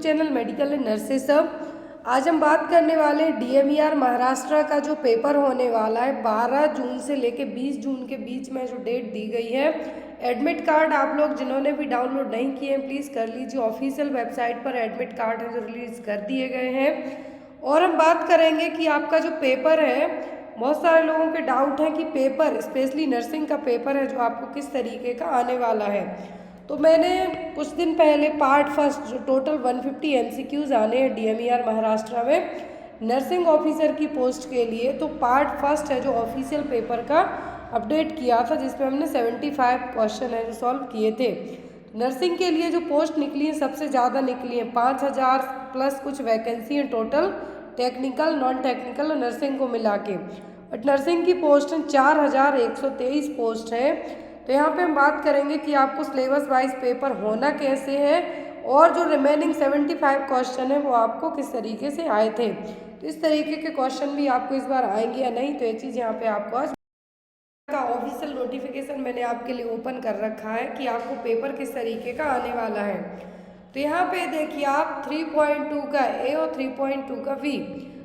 Channel medical and nurses सब। आज हम बात करने वाले DMER महाराष्ट्र का जो पेपर होने वाला है 12 जून से लेके 20 जून के बीच में जो डेट दी गई है। एडमिट कार्ड आप लोग जिन्होंने भी डाउनलोड नहीं किए हैं प्लीज़ कर लीजिए। ऑफिशियल वेबसाइट पर एडमिट कार्ड है जो रिलीज़ कर दिए गए हैं। और हम बात करेंगे कि आपका जो पेपर है, बहुत सारे लोगों के डाउट हैं कि पेपर स्पेशली नर्सिंग का पेपर है जो आपको किस तरीके का आने वाला है। तो मैंने कुछ दिन पहले पार्ट फर्स्ट जो टोटल 150 MCQs आने हैं DMER महाराष्ट्र में नर्सिंग ऑफिसर की पोस्ट के लिए, तो पार्ट फर्स्ट है जो ऑफिशियल पेपर का अपडेट किया था जिसमें हमने 75 क्वेश्चन है जो सॉल्व किए थे। नर्सिंग के लिए जो पोस्ट निकली है सबसे ज़्यादा निकली है, 5000 प्लस कुछ वैकेंसी है टोटल, टेक्निकल नॉन टेक्निकल और नर्सिंग को मिला के। बट नर्सिंग की पोस्ट 4123 पोस्ट है। तो यहाँ पे हम बात करेंगे कि आपको सिलेबस वाइज पेपर होना कैसे है और जो रिमेनिंग 75 क्वेश्चन है वो आपको किस तरीके से आए थे। तो इस तरीके के क्वेश्चन भी आपको इस बार आएंगे या नहीं, तो ये चीज़ यहाँ पे आपको आज का ऑफिशियल नोटिफिकेशन मैंने आपके लिए ओपन कर रखा है कि आपको पेपर किस तरीके का आने वाला है। तो यहाँ पे देखिए आप 3.2 का A और 3.2 का V,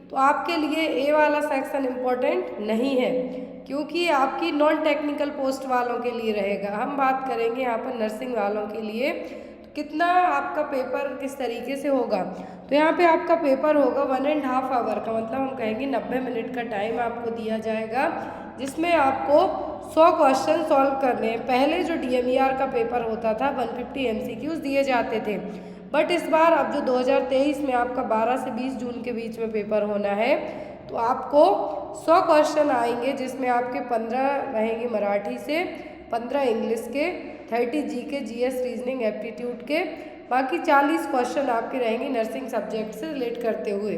तो आपके लिए A वाला सेक्शन इम्पोर्टेंट नहीं है क्योंकि आपकी नॉन टेक्निकल पोस्ट वालों के लिए रहेगा। हम बात करेंगे यहाँ पर नर्सिंग वालों के लिए तो कितना आपका पेपर किस तरीके से होगा। तो यहाँ पे आपका पेपर होगा 1.5 आवर का, मतलब हम कहेंगे 90 मिनट का टाइम आपको दिया जाएगा जिसमें आपको 100 क्वेश्चन सॉल्व करने हैं। पहले जो DMER का पेपर होता था 150 MCQs दिए जाते थे, बट इस बार अब जो 2023 में आपका 12 से 20 जून के बीच में पेपर होना है तो आपको 100 क्वेश्चन आएंगे जिसमें आपके 15 रहेंगे मराठी से, 15 इंग्लिश के, 30 GK GS रीजनिंग एप्टीट्यूड के, बाकी 40 क्वेश्चन आपके रहेंगे नर्सिंग सब्जेक्ट से रिलेट करते हुए।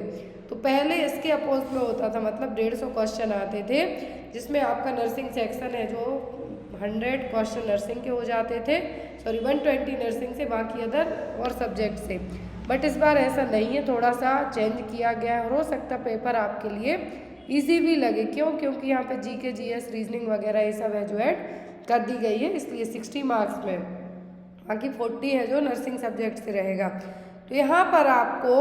तो पहले इसके अपोज में होता था, मतलब 150 क्वेश्चन आते थे जिसमें आपका नर्सिंग सेक्शन है जो 100 क्वेश्चन नर्सिंग के हो जाते थे, 120 नर्सिंग से, बाकी अदर और सब्जेक्ट से। बट इस बार ऐसा नहीं है, थोड़ा सा चेंज किया गया है। हो सकता पेपर आपके लिए ईजी भी लगे, क्योंकि यहाँ पे GK GS रीजनिंग वगैरह ये सब है जो ऐड कर दी गई है, इसलिए 60 मार्क्स में, बाकी 40 है जो नर्सिंग सब्जेक्ट से रहेगा। तो यहाँ पर आपको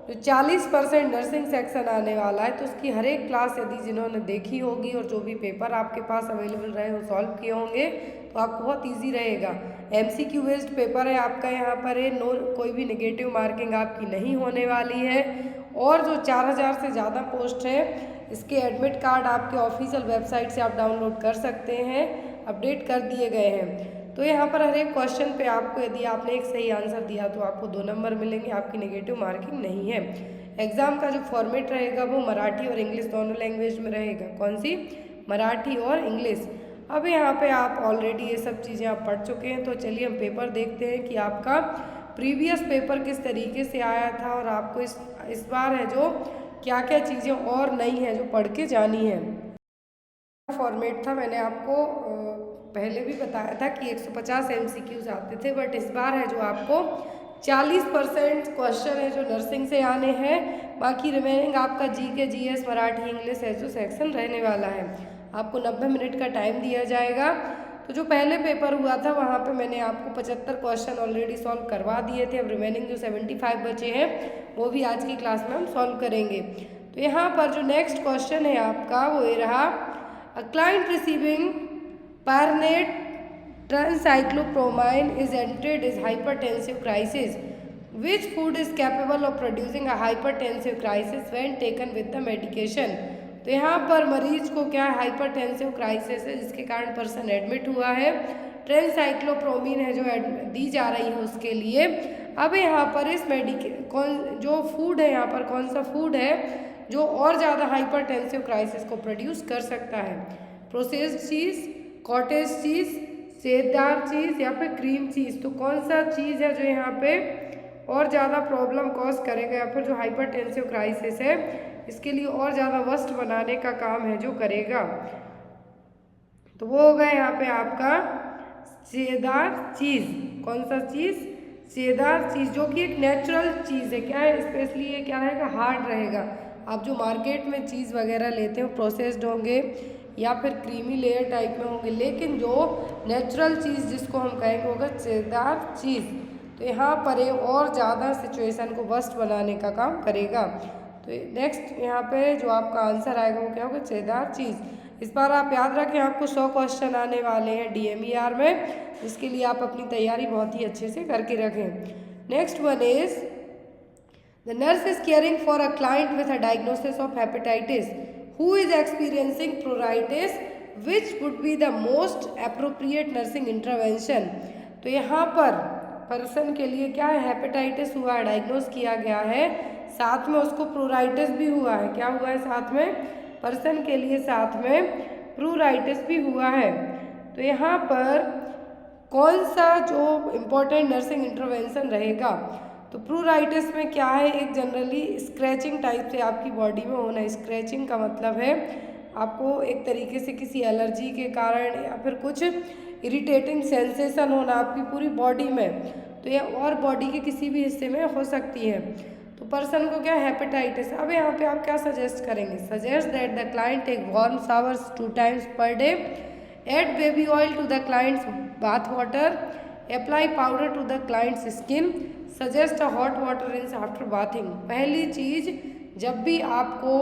जो 40% नर्सिंग सेक्शन आने वाला है तो उसकी हर एक क्लास यदि जिन्होंने देखी होगी और जो भी पेपर आपके पास अवेलेबल रहे वो सॉल्व किए होंगे तो आपको बहुत इजी रहेगा। MCQ बेस्ड पेपर है आपका, यहाँ पर है नो, कोई भी नेगेटिव मार्किंग आपकी नहीं होने वाली है। और जो 4000 से ज़्यादा पोस्ट है इसके एडमिट कार्ड आपके ऑफिशियल वेबसाइट से आप डाउनलोड कर सकते हैं, अपडेट कर दिए गए हैं। तो यहाँ पर हर एक क्वेश्चन पे आपको यदि आपने एक सही आंसर दिया तो आपको 2 नंबर मिलेंगे, आपकी नेगेटिव मार्किंग नहीं है। एग्ज़ाम का जो फॉर्मेट रहेगा वो मराठी और इंग्लिश दोनों लैंग्वेज में रहेगा। कौन सी? मराठी और इंग्लिश। अब यहाँ पे आप ऑलरेडी ये सब चीज़ें आप पढ़ चुके हैं, तो चलिए हम पेपर देखते हैं कि आपका प्रीवियस पेपर किस तरीके से आया था और आपको इस बार है जो क्या क्या चीज़ें और नई हैं जो पढ़ के जानी है। फॉर्मेट था, मैंने आपको पहले भी बताया था कि 150 MCQs आते थे, बट इस बार है जो आपको 40% क्वेश्चन है जो नर्सिंग से आने हैं, बाकी रिमेनिंग आपका GK GS मराठी इंग्लिश है जो सेक्शन रहने वाला है। आपको 90 मिनट का टाइम दिया जाएगा। तो जो पहले पेपर हुआ था वहाँ पे मैंने आपको 75 क्वेश्चन ऑलरेडी सॉल्व करवा दिए थे। अब रिमेनिंग जो 75 बचे हैं वो भी आज की क्लास में हम सॉल्व करेंगे। तो यहाँ पर जो नेक्स्ट क्वेश्चन है आपका वो ये रहा, A client receiving Parnet tricyclopromine is entered as hypertensive crisis. Which food is capable of producing a hypertensive crisis when taken with the medication? तो यहाँ पर मरीज को क्या हाइपरटेंसिव क्राइसिस है जिसके कारण पर्सन एडमिट हुआ है, ट्रेनसाइक्लोप्रोमीन है जो दी जा रही है उसके लिए। अब यहाँ पर इस जो फूड है, यहाँ पर कौन सा फूड है जो और ज़्यादा हाइपरटेंसिव क्राइसिस को प्रोड्यूस कर सकता है? प्रोसेस्ड चीज़, कॉटेज चीज़, सेदार चीज़ या फिर क्रीम चीज़। तो कौन सा चीज़ है जो यहाँ पे और ज़्यादा प्रॉब्लम कॉज करेगा या फिर जो हाइपरटेंसिव क्राइसिस है इसके लिए और ज़्यादा वर्स्ट बनाने का काम है जो करेगा? तो वो होगा यहाँ पे आपका सेदार चीज़। कौन सा चीज़? सेदार चीज़, जो कि एक नेचुरल चीज़ है। क्या है? स्पेशली ये क्या रहेगा? हार्ड रहेगा। आप जो मार्केट में चीज़ वगैरह लेते हो प्रोसेस्ड होंगे या फिर क्रीमी लेयर टाइप में होंगे, लेकिन जो नेचुरल चीज़ जिसको हम कहेंगे होगा सेदार चीज़। तो यहाँ पर ये और ज़्यादा सिचुएशन को वर्स्ट बनाने का काम करेगा। तो नेक्स्ट यहाँ पे जो आपका आंसर आएगा वो क्या होगा, छेदार चीज़। इस बार आप याद रखें आपको 100 क्वेश्चन आने वाले हैं DMER में, इसके लिए आप अपनी तैयारी बहुत ही अच्छे से करके रखें। Next one is the nurse is caring for a client with a diagnosis of hepatitis who is experiencing प्रोराइटिस which would be the most appropriate nursing intervention. तो यहाँ पर पर्सन के लिए क्या है, हेपेटाइटिस हुआ है, डायग्नोज किया गया है, साथ में उसको प्रोराइटिस भी हुआ है। क्या हुआ है साथ में, पर्सन के लिए साथ में प्रोराइटिस भी हुआ है। तो यहाँ पर कौन सा जो इम्पोर्टेंट नर्सिंग इंटरवेंशन रहेगा, तो प्रोराइटिस में क्या है, एक जनरली स्क्रैचिंग टाइप से आपकी बॉडी में होना। स्क्रैचिंग का मतलब है आपको एक तरीके से किसी एलर्जी के कारण या फिर कुछ इरिटेटिंग सेंसेशन होना आपकी पूरी बॉडी में, तो ये और बॉडी के किसी भी हिस्से में हो सकती है। तो पर्सन को क्या, हेपेटाइटिस। अब यहाँ पे आप क्या सजेस्ट करेंगे, suggest that the client take warm showers 2 times per day, add baby oil to the client's bath water, apply powder to the client's skin, suggest a hot water rinse after bathing. पहली चीज़, जब भी आपको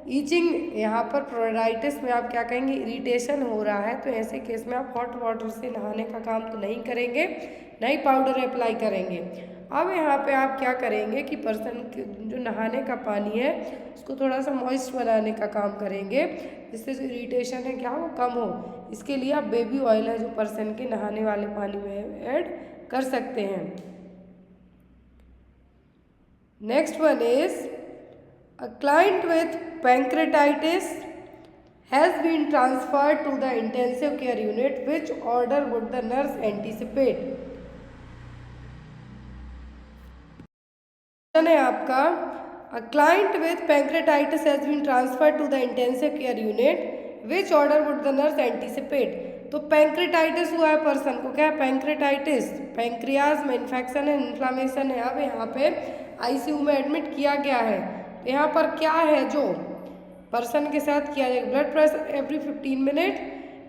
itching यहाँ पर प्रोराइटिस में आप क्या कहेंगे, इरिटेशन हो रहा है, तो ऐसे केस में आप हॉट वाटर से नहाने का काम तो नहीं करेंगे, नहीं पाउडर अप्लाई करेंगे। अब यहाँ पे आप क्या करेंगे कि पर्सन जो नहाने का पानी है उसको थोड़ा सा मॉइस्ट बनाने का काम करेंगे, जिससे जो इरिटेशन है क्या वो कम हो। इसके लिए आप बेबी ऑयल है जो पर्सन के नहाने वाले पानी में ऐड कर सकते हैं। Next one is a client with pancreatitis has been transferred to the intensive care unit. Which order would the nurse anticipate? है आपका a client with pancreatitis has been transferred to the intensive care unit. Which order would the nurse anticipate? तो pancreatitis हुआ है person को, क्या है pancreatitis, pancreas में infection है, इन्फ्लामेशन है। अब यहाँ पे ICU में एडमिट किया गया है। यहाँ पर क्या है जो पर्सन के साथ किया जाएगा, blood pressure every 15 minute,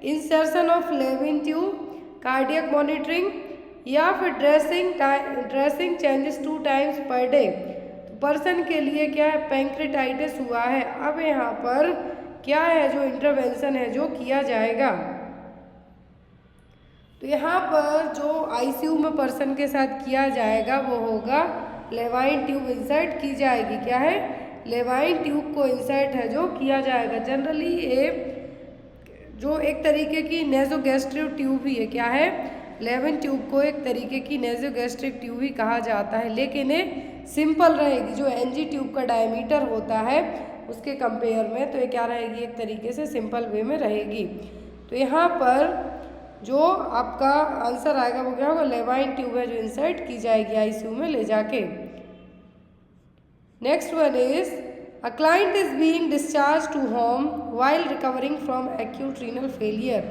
insertion of Levin tube, cardiac monitoring, या फिर dressing changes 2 times per day. तो पर्सन के लिए क्या है, पैंक्रेटाइटिस हुआ है। अब यहाँ पर क्या है जो इंटरवेंशन है जो किया जाएगा, तो यहाँ पर जो ICU में पर्सन के साथ किया जाएगा वो होगा लेवाइन ट्यूब इंसर्ट की जाएगी। क्या है, लेवाइन ट्यूब को इंसर्ट है जो किया जाएगा। जनरली ये जो एक तरीके की नेजोगैस्ट्रिक ट्यूब ही है, क्या है, लेवाइन ट्यूब को एक तरीके की नेजोगैस्ट्रिक ट्यूब ही कहा जाता है, लेकिन ये सिंपल रहेगी। जो NG ट्यूब का डायमीटर होता है उसके कंपेयर में, तो ये क्या रहेगी, एक तरीके से सिंपल वे में रहेगी। तो यहाँ पर जो आपका आंसर आएगा वो क्या होगा, लेवाइन ट्यूब है जो इंसर्ट की जाएगी ICU में ले जाके। Next one is a client is being discharge to home while recovering from acute renal failure.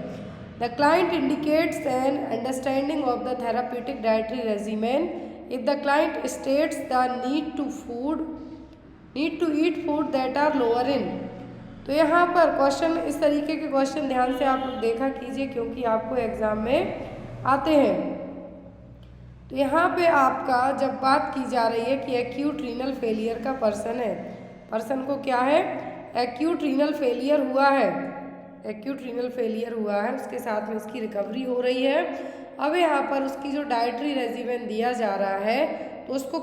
The client indicates an understanding of the therapeutic dietary regimen if the client states the need to eat food that are lower in. तो यहाँ पर question, इस तरीके के question ध्यान से आप लोग देखा कीजिए क्योंकि आपको एग्जाम में आते हैं। तो यहाँ पे आपका जब बात की जा रही है कि एक्यूट रीनल फेलियर का पर्सन है, पर्सन को क्या है, एक्यूट रीनल फेलियर हुआ है, एक्यूट रीनल फेलियर हुआ है, उसके साथ में उसकी रिकवरी हो रही है। अब यहाँ पर उसकी जो डाइटरी रेजिमेन दिया जा रहा है तो उसको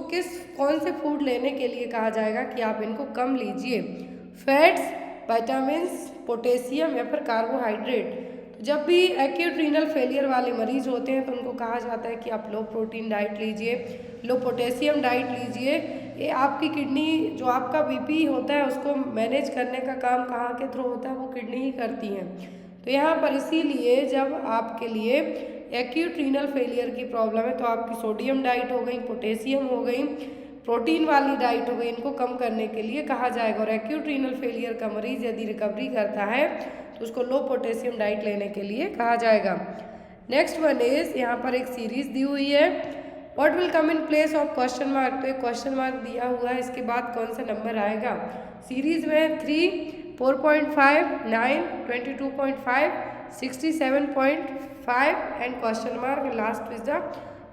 कौन से फूड लेने के लिए कहा जाएगा कि आप इनको कम लीजिए, फैट्स, विटामिन्स, पोटेशियम या फिर कार्बोहाइड्रेट। तो जब भी एक्यूट रीनल फेलियर वाले मरीज होते हैं तो उनको कहा जाता है कि आप लो प्रोटीन डाइट लीजिए, लो पोटेशियम डाइट लीजिए। ये आपकी किडनी, जो आपका BP होता है उसको मैनेज करने का काम कहाँ के थ्रू होता है, वो किडनी ही करती हैं। तो यहाँ पर इसीलिए जब आपके लिए एक्यूट रीनल फेलियर की प्रॉब्लम है तो आपकी सोडियम डाइट हो गई, पोटेशियम हो गई, प्रोटीन वाली डाइट हो गई, इनको कम करने के लिए कहा जाएगा। और एक्यूट रीनल फेलियर का मरीज यदि रिकवरी करता है तो उसको लो पोटेशियम डाइट लेने के लिए कहा जाएगा। नेक्स्ट वन इज, यहाँ पर एक सीरीज दी हुई है, what will come in place of question mark. तो एक क्वेश्चन मार्क दिया हुआ है, इसके बाद कौन सा नंबर आएगा। सीरीज में 3, 4.5, 9, 22.5, 67.5 and question mark, last is the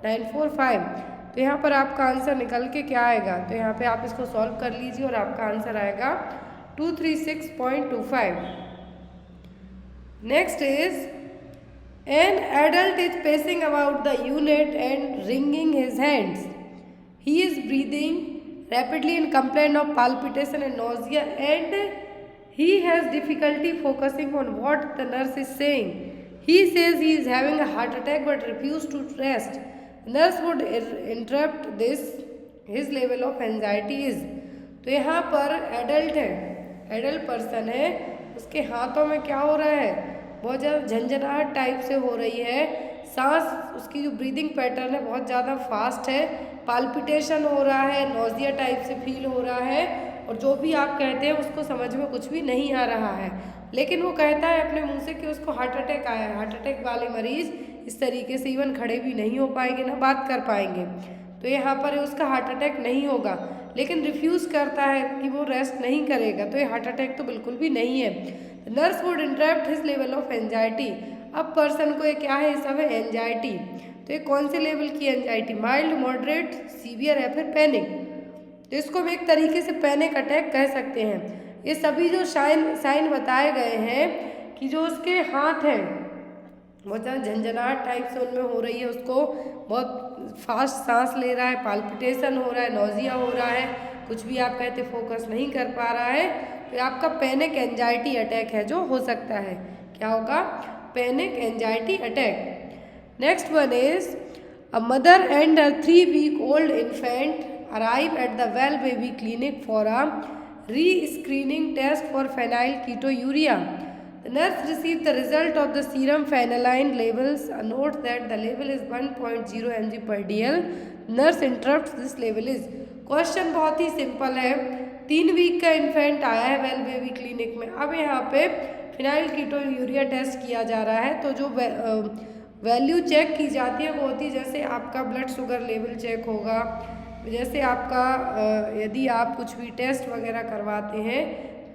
945। तो यहाँ पर आपका आंसर निकल के क्या आएगा, तो यहाँ पे आप इसको सॉल्व कर लीजिए और आपका आंसर आएगा 236.25। Next is an adult is pacing about the unit and wringing his hands. He is breathing rapidly and complains of palpitation and nausea, and he has difficulty focusing on what the nurse is saying. He says he is having a heart attack but refuses to rest. The nurse would interrupt this. His level of anxiety is. तो यहाँ पर adult है, adult person है, उसके हाथों में क्या हो रहा है, बहुत ज़्यादा झंझनाहट टाइप से हो रही है, सांस उसकी जो ब्रीदिंग पैटर्न है बहुत ज़्यादा फास्ट है, पाल्पिटेशन हो रहा है, नोजिया टाइप से फील हो रहा है, और जो भी आप कहते हैं उसको समझ में कुछ भी नहीं आ रहा है, लेकिन वो कहता है अपने मुंह से कि उसको हार्ट अटैक आया है। हार्ट अटैक वाले मरीज इस तरीके से इवन खड़े भी नहीं हो पाएंगे, ना बात कर पाएंगे। तो यहाँ पर उसका हार्ट अटैक नहीं होगा, लेकिन रिफ्यूज़ करता है कि वो रेस्ट नहीं करेगा, तो ये हार्ट अटैक तो बिल्कुल भी नहीं है। Nurse would interrupt his level of anxiety. अब पर्सन को ये क्या है, सब है एंजाइटी। तो ये कौन से लेवल की एंजाइटी, माइल्ड, मॉडरेट, सीवियर या फिर पैनिक। तो इसको हम एक तरीके से पैनिक अटैक कह सकते हैं। ये सभी जो साइन बताए गए हैं कि जो उसके हाथ हैं बहुत ज़्यादा झंझनाहट टाइप से उनमें हो रही है, उसको बहुत फास्ट सांस ले रहा है, पाल्पिटेशन हो रहा है, नोजिया हो रहा है, कुछ भी आप कहते फोकस नहीं कर पा रहा है, तो आपका पैनिक एंजाइटी अटैक है जो हो सकता है। क्या होगा, panic anxiety attack. Next one is a mother and a 3 week old infant arrive at the well baby clinic for a re-screening test for phenylketonuria. The nurse received the result of the serum phenylalanine levels. A note that the level is 1.0 mg per dl. Nurse interrupts this level is. Question बहुत ही simple है। 3 week का infant आया है well baby clinic में। अब यहाँ पे फिनाइलकीटोन्यूरिया test किया जा रहा है, तो जो वैल्यू चेक की जाती है वो होती है जैसे आपका ब्लड शुगर लेवल चेक होगा, जैसे आपका यदि आप कुछ भी टेस्ट वगैरह करवाते हैं,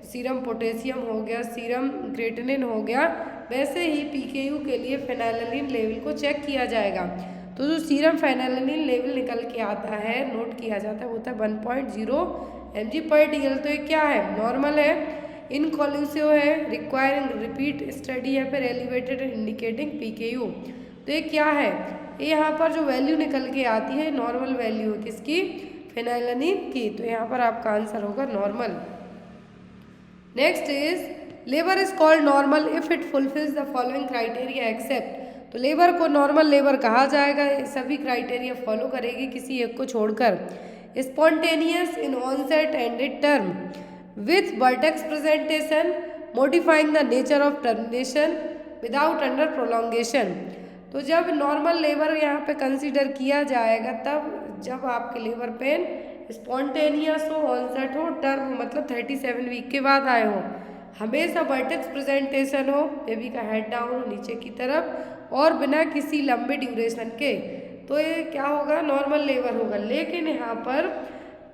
सीरम पोटेशियम हो गया, सीरम क्रेटिनिन हो गया, वैसे ही पीकेयू के लिए फेनाइलिन लेवल को चेक किया जाएगा। तो जो सीरम फेनाइलिन लेवल निकल के आता है, नोट किया जाता है, वो होता है 1.0 mg पर dl। तो ये क्या है, नॉर्मल है, इनकॉन्क्लूसिव है, रिक्वायरिंग रिपीट स्टडी है, फिर एलिवेटेड इंडिकेटिंग पीकेयू। तो ये क्या है, ये यहाँ पर जो वैल्यू निकल के आती है नॉर्मल वैल्यू है किसकी, फेनाइलिन की। तो यहाँ पर आपका आंसर होगा normal. Next is labour is called normal if it fulfils the following criteria except. तो लेबर को नॉर्मल लेबर कहा जाएगा, सभी क्राइटेरिया फॉलो करेगी किसी एक को छोड़कर। Spontaneous in onset ended term with vertex presentation modifying the nature of termination without under prolongation. तो जब नॉर्मल लेबर यहाँ पे कंसीडर किया जाएगा तब जब आपके लेबर पेन स्पॉन्टेनियस हो, ऑनसेट हो, टर्म मतलब 37 वीक के बाद आए हो, हमेशा वर्टेक्स प्रेजेंटेशन हो, बेबी का हेड डाउन हो नीचे की तरफ और बिना किसी लंबे ड्यूरेशन के, तो ये क्या होगा, नॉर्मल लेबर होगा। लेकिन यहाँ पर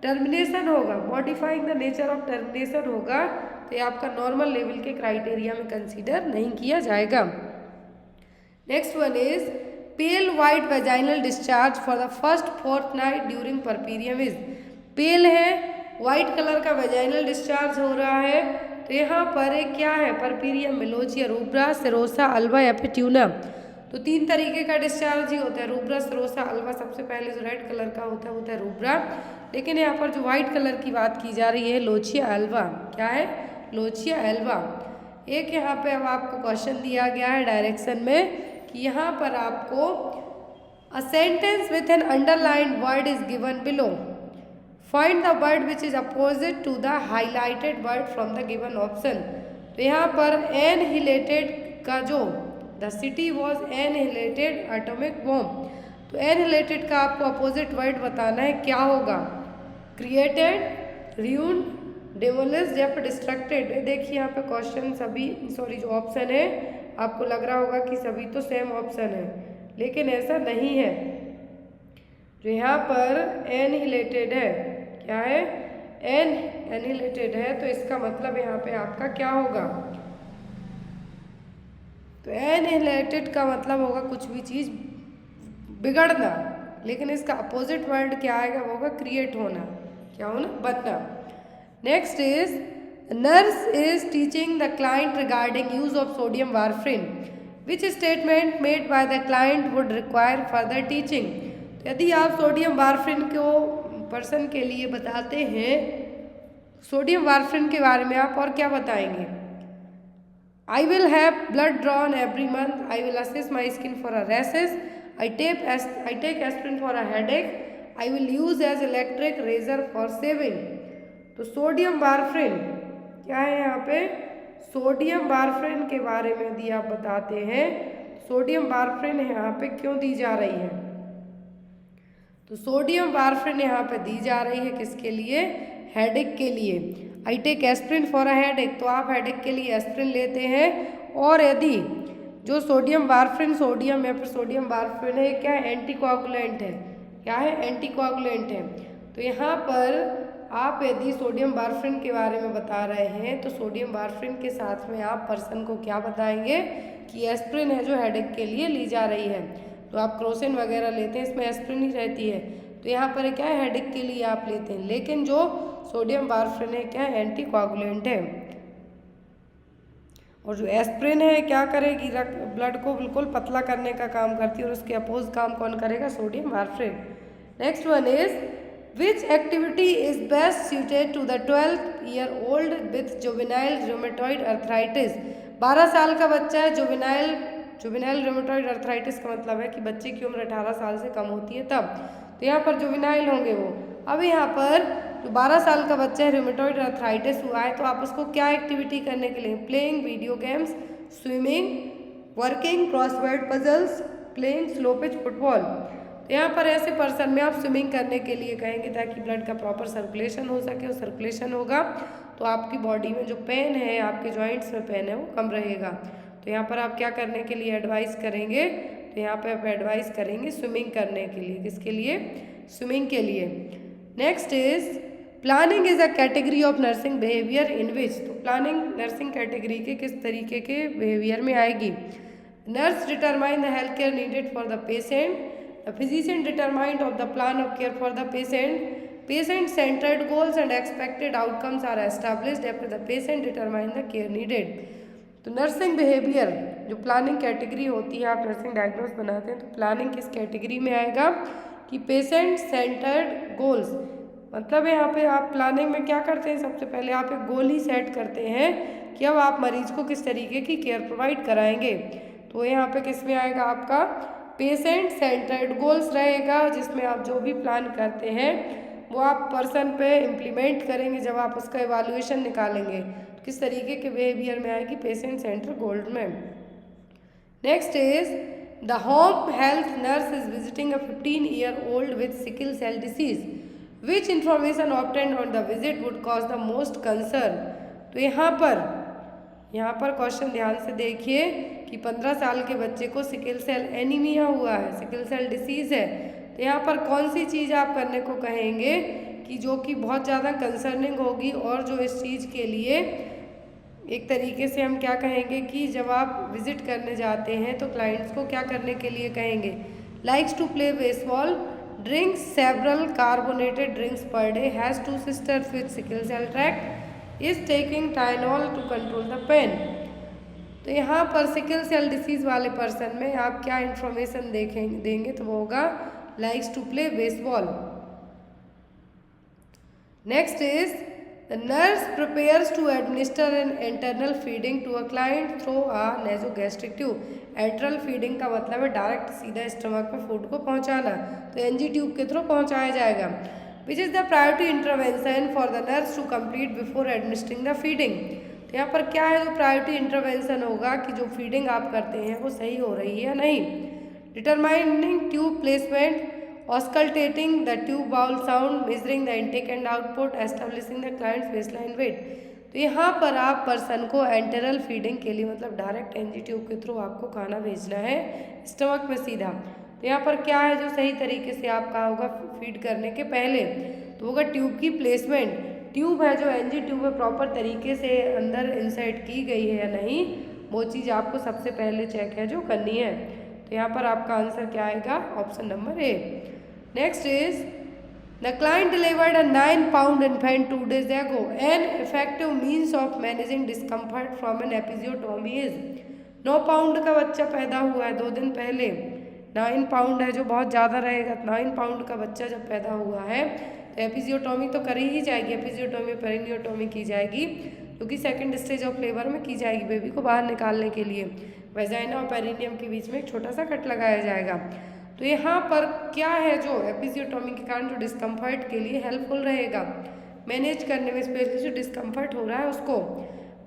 टर्मिनेशन होगा, modifying the nature of termination होगा, तो ये आपका नॉर्मल लेवल के क्राइटेरिया में कंसीडर नहीं किया जाएगा। Next one is pale white vaginal discharge for the first fortnight during puerperium is. Pale है, वाइट कलर का वेजाइनल डिस्चार्ज हो रहा है, तो यहाँ पर एक क्या है, परपीरियम, मेलोचिया, रूब्रा, सेरोसा, अल्वा या फिर ट्यूना। तो 3 तरीके का डिस्चार्ज ही होता है, रूब्रा, सेरोसा, अल्वा। सबसे पहले जो रेड कलर का होता है वो होता है रूब्रा, लेकिन यहाँ पर जो व्हाइट कलर की बात की जा रही है लोचिया अल्वा। क्या है, लोचिया अल्वा। एक यहाँ पे अब आपको क्वेश्चन दिया गया है डायरेक्शन में कि यहाँ पर आपको a sentence with an underlined word is given below, find the word which is opposite to the highlighted word from the given option. तो यहाँ पर एनहिलेटेड का जो the city was annihilated atomic bomb, तो एनहिलेटेड का आपको opposite word बताना है, क्या होगा, क्रिएटेड, र्यून्ड, डेमोलिस्ड या फिर डिस्ट्रक्टेड। देखिए यहाँ पे क्वेश्चन सभी जो ऑप्शन है आपको लग रहा होगा कि सभी तो सेम ऑप्शन है, लेकिन ऐसा नहीं है। जो यहाँ पर एनहिलेटेड है, क्या है, एनहिलेटेड है, तो इसका मतलब यहाँ पे आपका क्या होगा, तो एनहिलेटेड का मतलब होगा कुछ भी चीज़ बिगड़ना, लेकिन इसका अपोजिट वर्ड क्या आएगा, वो होगा क्रिएट होना, क्या होना, बनना। Next is nurse is teaching the client regarding use of sodium warfarin, which statement made by the client would require further teaching. तो यदि आप सोडियम वार्फरिन को पर्सन के लिए बताते हैं, सोडियम वार्फरिन के बारे में आप और क्या बताएंगे? I will have blood drawn every month. I will assess my skin for a rashes. I take aspirin for a headache. I will use as electric razor for shaving. तो sodium warfarin क्या है यहाँ पे? Sodium warfarin के बारे में यदि आप बताते हैं, सोडियम वार्फरिन यहाँ पे क्यों दी जा रही है? तो सोडियम वार्फरिन यहाँ पे दी जा रही है किसके लिए? हेडेक के लिए। I take aspirin for a headache, तो आप हेडेक के लिए एस्प्रिन लेते हैं। और यदि जो सोडियम वार्फरिन, सोडियम या फिर सोडियम वार्फरिन है, क्या है? एंटीकोआगुलेंट है। क्या है? एंटीकोआगुलेंट है। तो यहाँ पर आप यदि सोडियम वार्फरिन के बारे में बता रहे हैं, तो सोडियम वार्फरिन के साथ में आप पर्सन को क्या बताएंगे कि एस्प्रिन है जो हेडेक के लिए ली जा रही है। तो आप क्रोसिन वगैरह लेते हैं, इसमें एस्प्रिन ही रहती है, तो यहाँ पर क्या है? हेडेक के लिए आप लेते हैं। लेकिन जो सोडियम वार्फरिन है क्या है? एंटीकोआगुलेंट है। और जो एस्प्रिन है क्या करेगी? ब्लड को बिल्कुल पतला करने का काम करती है, और उसके अपोज काम कौन करेगा? Sodium warfarin. Next one is which activity is best suited to the 12-year-old with juvenile rheumatoid arthritis. 12 साल का बच्चा है, जुवेनाइल रूमेटॉइड अर्थराइटिस का मतलब है कि बच्चे की उम्र 18 साल से कम होती है तब, तो यहाँ पर जुवेनाइल होंगे वो। अब यहाँ पर जो 12 साल का बच्चा है, रूमेटॉइड अर्थराइटिस हुआ है, तो आप उसको क्या एक्टिविटी करने के लिए? Playing video games, swimming, working crossword puzzles, playing slow pitch football. तो यहाँ पर ऐसे पर्सन में आप स्विमिंग करने के लिए कहेंगे ताकि ब्लड का प्रॉपर सर्कुलेशन हो सके, और सर्कुलेशन होगा तो आपकी बॉडी में जो पेन है, आपके जॉइंट्स में पेन है, वो कम रहेगा। तो यहाँ पर आप क्या करने के लिए एडवाइस करेंगे? तो यहाँ पे आप एडवाइस करेंगे स्विमिंग करने के लिए। किसके लिए? स्विमिंग के लिए। Next is planning is a category of nursing behaviour in which. तो प्लानिंग नर्सिंग कैटेगरी के किस तरीके के बिहेवियर में आएगी? Nurse determine the health care needed for the patient, the physician determined of the plan of care for the patient, patient centred goals and expected outcomes are established after the patient determine the care needed. तो nursing behaviour जो planning category होती है, आप nursing diagnose बनाते हैं, तो planning किस category में आएगा कि पेशेंट सेंटर्ड गोल्स। मतलब यहाँ पे आप प्लानिंग में क्या करते हैं? सबसे पहले आप एक गोल ही सेट करते हैं कि अब आप मरीज को किस तरीके की केयर प्रोवाइड कराएंगे। तो यहाँ पे किस में आएगा? आपका पेशेंट सेंटर्ड गोल्स रहेगा, जिसमें आप जो भी प्लान करते हैं वो आप पर्सन पे इम्प्लीमेंट करेंगे जब आप उसका इवाल्यूएशन निकालेंगे। किस तरीके के बिहेवियर में आएगी? पेशेंट सेंटर गोल्ड में। Next is the home health nurse is visiting a 15-year-old with sickle cell disease, which information obtained on the visit would cause the most concern. तो यहाँ पर क्वेश्चन ध्यान से देखिए कि 15 साल के बच्चे को सिकल सेल एनीमिया हुआ है, सिकल सेल डिसीज है। तो यहाँ पर कौन सी चीज़ आप करने को कहेंगे कि जो कि बहुत ज़्यादा कंसर्निंग होगी, और जो इस चीज़ के लिए एक तरीके से हम क्या कहेंगे कि जब आप विजिट करने जाते हैं तो क्लाइंट्स को क्या करने के लिए कहेंगे? Likes to play baseball, drinks several carbonated drinks per day, has 2 sisters with sickle cell tract, is taking Tylenol to control the pain. तो यहाँ पर सिकल सेल डिसीज वाले पर्सन में आप क्या इन्फॉर्मेशन देंगे? तो वो होगा likes to play baseball. Next is the nurse prepares to administer an internal feeding to a client through a nasogastric tube. Enteral feeding का मतलब है डायरेक्ट सीधा स्टमक में फूड को पहुंचाना, तो एनजी ट्यूब के थ्रू पहुंचाया जाएगा। Which is the priority intervention for the nurse to complete before administering the feeding. तो यहाँ पर क्या है? जो प्रायोरिटी इंटरवेंशन होगा कि जो फीडिंग आप करते हैं वो सही हो रही है या नहीं। Determining tube placement, auscultating the tube bowl sound, measuring the intake and output, establishing the client's baseline weight। तो यहाँ पर आप पर्सन को एंटेरल फीडिंग के लिए मतलब डायरेक्ट एनजी ट्यूब के थ्रू आपको खाना भेजना है स्टमक में सीधा। तो यहाँ पर क्या है जो सही तरीके से आपका होगा फीड करने के पहले? तो होगा ट्यूब की प्लेसमेंट। ट्यूब है जो एनजी ट्यूब में प्रॉपर तरीके से अंदर इंसर्ट की गई है या नहीं, वो चीज़ आपको सबसे पहले चेक है जो करनी है। तो यहाँ पर आपका आंसर क्या आएगा? Option number A. Next is the client delivered a 9-pound infant 2 days ago. An effective means of managing discomfort from an episiotomy is 9 pound का बच्चा पैदा हुआ है 2 दिन पहले। 9 पाउंड है जो बहुत ज़्यादा रहेगा। 9 पाउंड का बच्चा जब पैदा हुआ है तो एपिजियोटोमी तो करी ही जाएगी। एपिजियोटोमी पेरिनियोटोमी की जाएगी जो कि सेकेंड स्टेज ऑफ लेबर में की जाएगी। बेबी को बाहर निकालने के लिए वेजाइना और पेरिनियम के बीच में एक छोटा सा कट लगाया जाएगा। तो यहाँ पर क्या है जो एपिजियोटोमी के कारण जो डिस्कम्फर्ट के लिए हेल्पफुल रहेगा मैनेज करने में, स्पेशली जो डिस्कम्फर्ट हो रहा है उसको।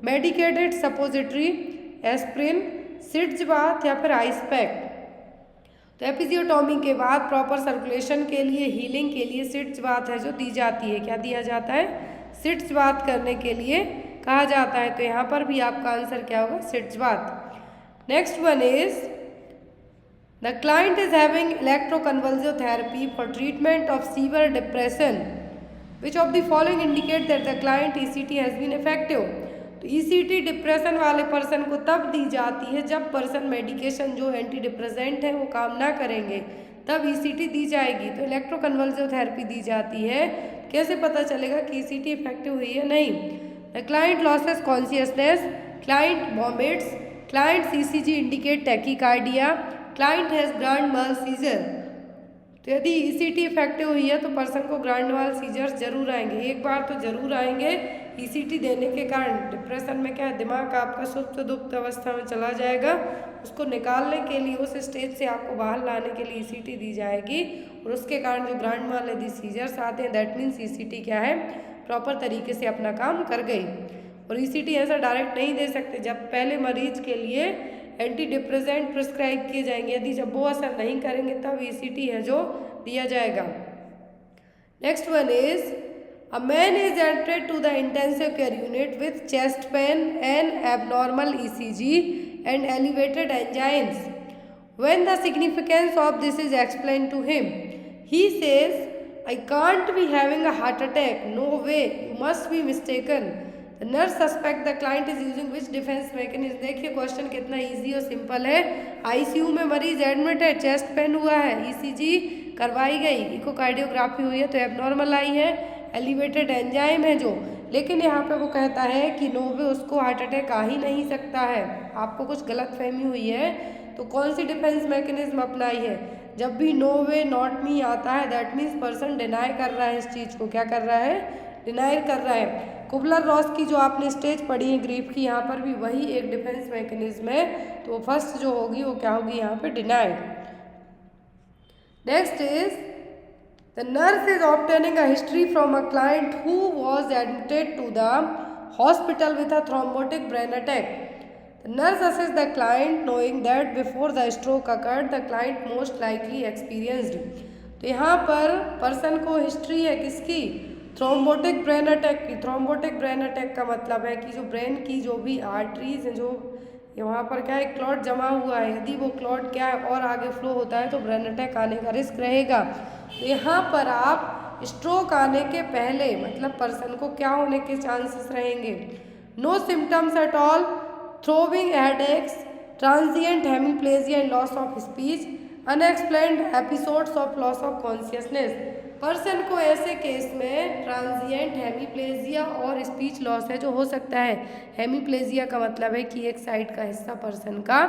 मेडिकेटेड सपोजिटरी, एस्प्रिन, सिट्ज बाथ या फिर आइस पैक। तो एपिजियोटोमी के बाद प्रॉपर सर्कुलेशन के लिए, हीलिंग के लिए सिट्ज बाथ है जो दी जाती है। क्या दिया जाता है? सिट्ज बाथ करने के लिए कहा जाता है। तो यहाँ पर भी आपका आंसर क्या होगा? Sitz bath. Next one is the client is having electroconvulsive therapy for treatment of severe depression. Which of the following indicate that the client ECT has been effective? तो ECT डिप्रेशन वाले person को तब दी जाती है जब person medication जो anti depressant है वो काम ना करेंगे, तब ECT दी जाएगी। तो इलेक्ट्रोकन्वल्सिव थेरेपी दी जाती है। कैसे पता चलेगा कि ECT इफेक्टिव हुई है? नहीं। The client loses consciousness, client vomits, client ECG indicate tachycardia, client has grand mal seizure. तो यदि ECT इफेक्टिव हुई है तो पर्सन को ग्रैंड माल सीजर्स जरूर आएंगे, एक बार तो जरूर आएंगे। ECT देने के कारण डिप्रेशन में क्या है, दिमाग आपका सुप्त अवस्था में चला जाएगा। उसको निकालने के लिए, उस स्टेज से आपको बाहर लाने के लिए ECT दी जाएगी और उसके कारण जो ग्रैंड माल यदि सीजर्स आते हैं दैट मीन्स ECT क्या है, प्रॉपर तरीके से अपना काम कर गई। और ECT ऐसा डायरेक्ट नहीं दे सकते, जब पहले मरीज के लिए एंटी डिप्रेसेंट प्रिस्क्राइब किए जाएंगे, यदि जब वो असर नहीं करेंगे तब ECT है जो दिया जाएगा। Next one is a man is entered to the intensive care unit with chest pain and abnormal ECG and elevated enzymes. When the significance of this is explain to him, he says I can't be having a heart attack, no way, you must be mistaken. Nurse suspect the client is using which defence mechanism. देखिए question कितना easy और simple है। ICU में मरीज admit है, chest pain हुआ है, ECG करवाई गई, इकोकार्डियोग्राफी हुई है तो एबनॉर्मल आई है, एलिवेटेड एंजाइम है जो, लेकिन यहाँ पे वो कहता है कि नो वे, उसको हार्ट अटैक आ ही नहीं सकता है। आपको कुछ गलत फहमी हुई है। तो कौन सी डिफेंस मैकेनिज्म अपनाई है? जब भी नो वे नॉट मी आता है दैट मीन्स पर्सन डिनाई कर रहा है इस चीज़ को। क्या कर रहा है? डिनाई कर रहा है। कुबलर रॉस की जो आपने स्टेज पढ़ी है ग्रीफ की, यहाँ पर भी वही एक डिफेंस मैकेनिज्म है। तो फर्स्ट जो होगी वो क्या होगी यहाँ पे? Denied. Next is the nurse is obtaining a history from a client who was admitted to the hospital with a thrombotic brain attack. The nurse assessed the client knowing that before the stroke occurred the client most likely experienced। तो यहाँ पर person को history है किसकी? Thrombotic brain attack की। Thrombotic brain attack का मतलब है कि जो ब्रेन की जो भी आर्टरीज हैं, जो वहाँ पर क्या है, क्लॉट जमा हुआ है, यदि वो क्लॉट क्या है और आगे फ्लो होता है तो ब्रेन अटैक आने का रिस्क रहेगा। तो यहाँ पर आप स्ट्रोक आने के पहले मतलब पर्सन को क्या होने के चांसेस रहेंगे? No symptoms at all, throbbing headaches, transient hemiplegia and loss of speech, unexplained episodes of loss of consciousness. Person को ऐसे केस में ट्रांजिएंट हेमीप्लेजिया और स्पीच लॉस है जो हो सकता है। हेमीप्लेजिया का मतलब है कि एक साइड का हिस्सा पर्सन का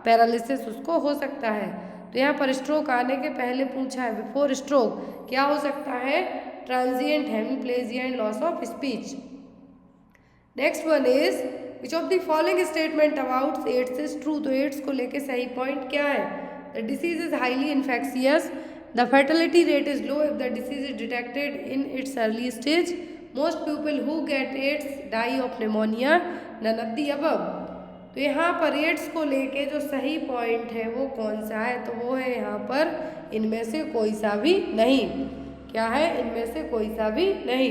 पैरालिसिस उसको हो सकता है। तो यहाँ पर स्ट्रोक आने के पहले पूछा है, बिफोर स्ट्रोक क्या हो सकता है? Transient hemiplegia and loss of speech. Next one is which of the following statement about AIDS is true. तो एड्स को लेके सही पॉइंट क्या है? The disease is highly infectious, the fatality rate is low if the disease is detected in its early stage, most people who get AIDS die of pneumonia, none of the above। तो यहाँ पर ads को लेके जो सही point है वो कौन सा है? तो वो है यहाँ पर इनमें से कोई सा भी नहीं। क्या है? इनमें से कोई सा भी नहीं।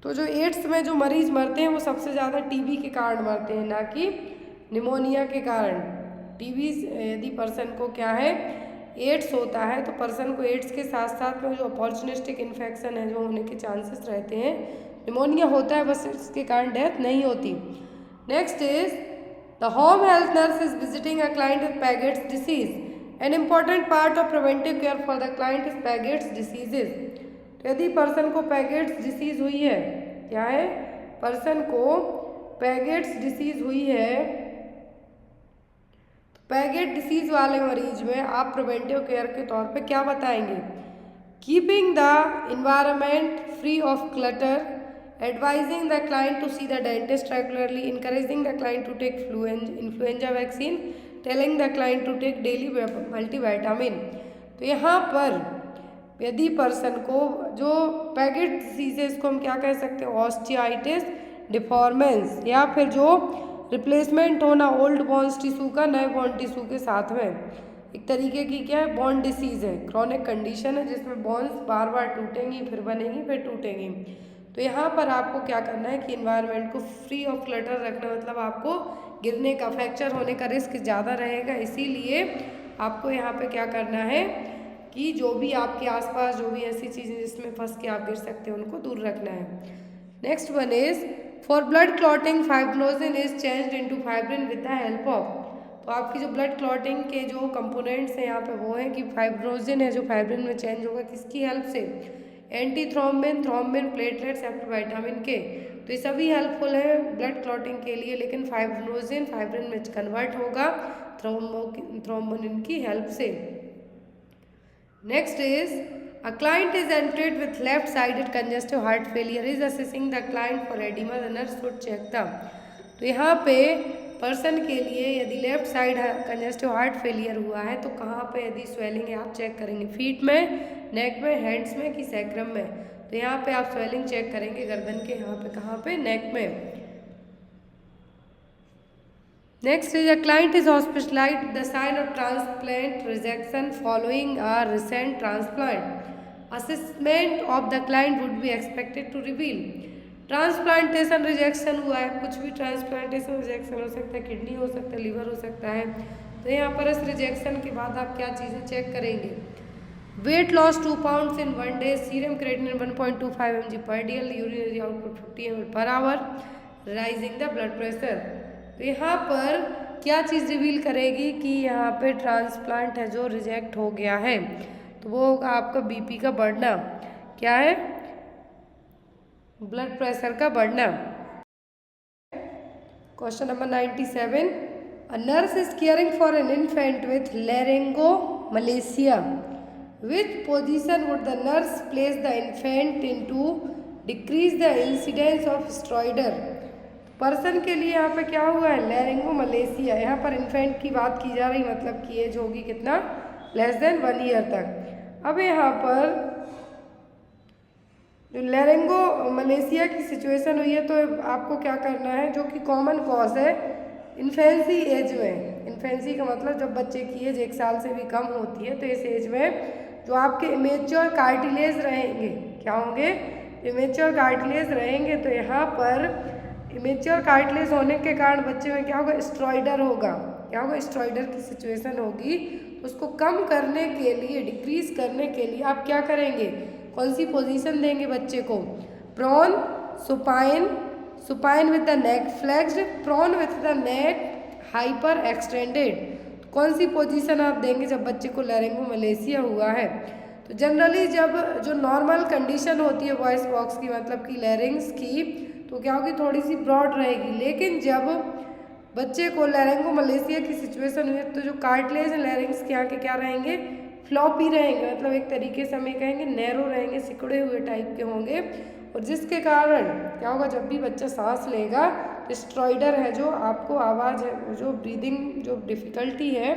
तो जो एड्स में जो मरीज मरते हैं वो सबसे ज़्यादा TB के कारण मरते हैं, ना कि निमोनिया के कारण। TB यदि पर्सन को क्या है, एड्स होता है तो पर्सन को एड्स के साथ साथ में जो अपॉर्चुनिस्टिक इन्फेक्शन है जो होने के चांसेस रहते हैं। निमोनिया होता है बस इसके कारण डेथ नहीं होती। Next is the home health nurse is visiting a client with Paget's disease. An important part of preventive care for the client is Paget's diseases. तो यदि पर्सन को पैगेट्स डिसीज हुई है, क्या है, पर्सन को पैगेट्स डिसीज हुई है, तो पैगेट डिसीज वाले मरीज में आप प्रिवेंटिव केयर के तौर पे क्या बताएंगे? Keeping the environment free of clutter, advising the client to see the dentist regularly, encouraging the client to take influenza vaccine, telling the client to take daily multivitamin. तो यहाँ पर यदि पर्सन को जो पैगेट डिसीजेस को हम क्या कह सकते हैं? ऑस्टियाइटिस डिफॉर्मेंस, या फिर जो रिप्लेसमेंट होना ओल्ड बोन्स टिश्यू का नए बोन टिश्यू के साथ में, एक तरीके की क्या है, बोन डिसीज है, क्रॉनिक कंडीशन है जिसमें बोन्स बार बार टूटेंगी, फिर बनेंगी, फिर टूटेंगी। तो यहाँ पर आपको क्या करना है कि इन्वायरमेंट को फ्री ऑफ क्लटर रखना, मतलब आपको गिरने का, फ्रैक्चर होने का रिस्क ज़्यादा रहेगा, इसीलिए आपको यहाँ पे क्या करना है कि जो भी आपके आसपास जो भी ऐसी चीज़ें जिसमें फंस के आप गिर सकते हैं उनको दूर रखना है। Next one is for blood clotting fibrosin is changed into fibrin with the help of. तो आपकी जो ब्लड क्लॉटिंग के जो कंपोनेंट्स हैं यहाँ पे वो है कि फाइब्रोसिन है जो फाइब्रिन में चेंज होगा, किसकी हेल्प से? Anti thrombin, thrombin, platelets, vitamin के। तो ये सभी हेल्पफुल है ब्लड क्लॉटिंग के लिए, लेकिन फाइब्रोसिन फाइब्रिन में कन्वर्ट होगा थ्रोम्बिन की हेल्प से। Next is a client is entered with left-sided congestive heart failure is assessing the client for edema, the nurse should check the। तो यहाँ पे पर्सन के लिए यदि left side congestive heart failure हुआ है तो कहाँ पे यदि स्वेलिंग है आप चेक करेंगे? फीट में, नेक में, हैंड्स में कि सैक्रम में? तो यहाँ पे आप स्वेलिंग चेक करेंगे गर्दन के, यहाँ पे कहाँ पे? नेक में। Next is a client is hospitalized, the sign of transplant rejection following a recent transplant. Assessment of the client would be expected to reveal। Transplantation rejection हुआ है, कुछ भी ट्रांसप्लांटेशन रिजेक्शन हो सकता है, किडनी हो सकता है, लीवर हो सकता है। तो यहाँ पर इस रिजेक्शन के बाद आप क्या चीज़ें चेक करेंगे? Weight loss 2 pounds in 1 day, serum creatinine 1.25 mg per dl, urinary output 50 ml per hour, rising the blood pressure. तो यहाँ पर क्या चीज़ रिवील करेगी कि यहाँ पे ट्रांसप्लांट है जो रिजेक्ट हो गया है? तो वो होगा आपका बीपी का बढ़ना, क्या है? ब्लड प्रेशर का बढ़ना। Question number 97, a nurse is caring for an infant with laryngomalacia, which position would the nurse place the infant in to decrease the incidence of stridor. Person के लिए यहाँ पे क्या हुआ है? लैरिंगोमलेशिया। यहाँ पर इन्फेंट की बात की जा रही, मतलब की एज होगी कितना? लेस देन 1 ईयर तक। अब यहाँ पर जो लैरिंगोमलेशिया की सिचुएशन हुई है तो आपको क्या करना है, जो कि कॉमन कॉज है इन्फेंसी एज में। इन्फेंसी का मतलब जब बच्चे की एज 1 साल से भी कम होती है, तो इस एज में जो आपके इमेच्योर कार्टिलेज रहेंगे, क्या होंगे? इमेच्योर कार्टिलेज रहेंगे। तो यहाँ पर इमेच्योर कार्टिलेज होने के कारण बच्चे में क्या होगा? स्टेरॉइडर होगा। क्या होगा? स्टेरॉइडर की सिचुएशन होगी। तो उसको कम करने के लिए, डिक्रीज करने के लिए आप क्या करेंगे? कौन सी पोजीशन देंगे बच्चे को? Prone, supine, supine with the neck flexed, prone with the neck hyper extended. कौन सी पोजीशन आप देंगे जब बच्चे को लैरिंगोमलेशिया हुआ है? तो जनरली जब जो नॉर्मल कंडीशन होती है वॉइस बॉक्स की, मतलब कि लैरिंग्स की, तो क्या होगी? थोड़ी सी ब्रॉड रहेगी। लेकिन जब बच्चे को लैरिंगोमलेशिया की सिचुएशन हुई तो जो कार्टिलेज है लैरिंग्स के यहाँ के क्या रहेंगे? फ्लॉपी रहेंगे, मतलब एक तरीके से हमें कहेंगे नैरो रहेंगे, सिकुड़े हुए टाइप के होंगे। और जिसके कारण क्या होगा? जब भी बच्चा सांस लेगा तो स्टेरॉइडर है जो आपको आवाज़ है, जो ब्रीदिंग जो डिफ़िकल्टी है,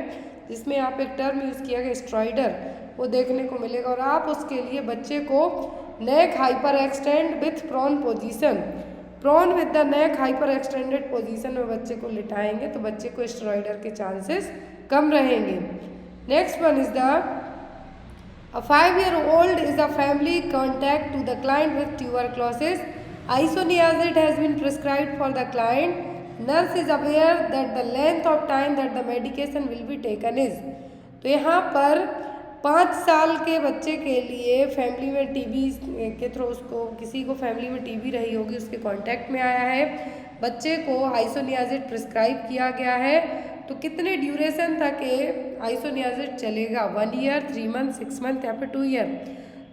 जिसमें आप एक टर्म यूज़ किया गया स्टेरॉइडर, वो देखने को मिलेगा। और आप उसके लिए बच्चे को neck hyper extend with prone position, prone with the neck hyper extended position में बच्चे को लिटाएंगे तो बच्चे को स्टेरॉइडर के चांसेस कम रहेंगे। Next one is the A 5-year-old is a family contact to the client with tuberculosis. Isoniazid has been prescribed for the client. Nurse is aware that the length of time that the medication will be taken is। तो यहाँ पर 5 साल के बच्चे के लिए family में TB के थ्रू उसको किसी को फैमिली में टीबी रही होगी, उसके कांटेक्ट में आया है, बच्चे को आइसोनियाजिड प्रिस्क्राइब किया गया है। तो कितने ड्यूरेशन तक ये आइसोनियाजिड चलेगा, 1 ईयर, 3 मंथ, 6 मंथ या फिर 2 ईयर।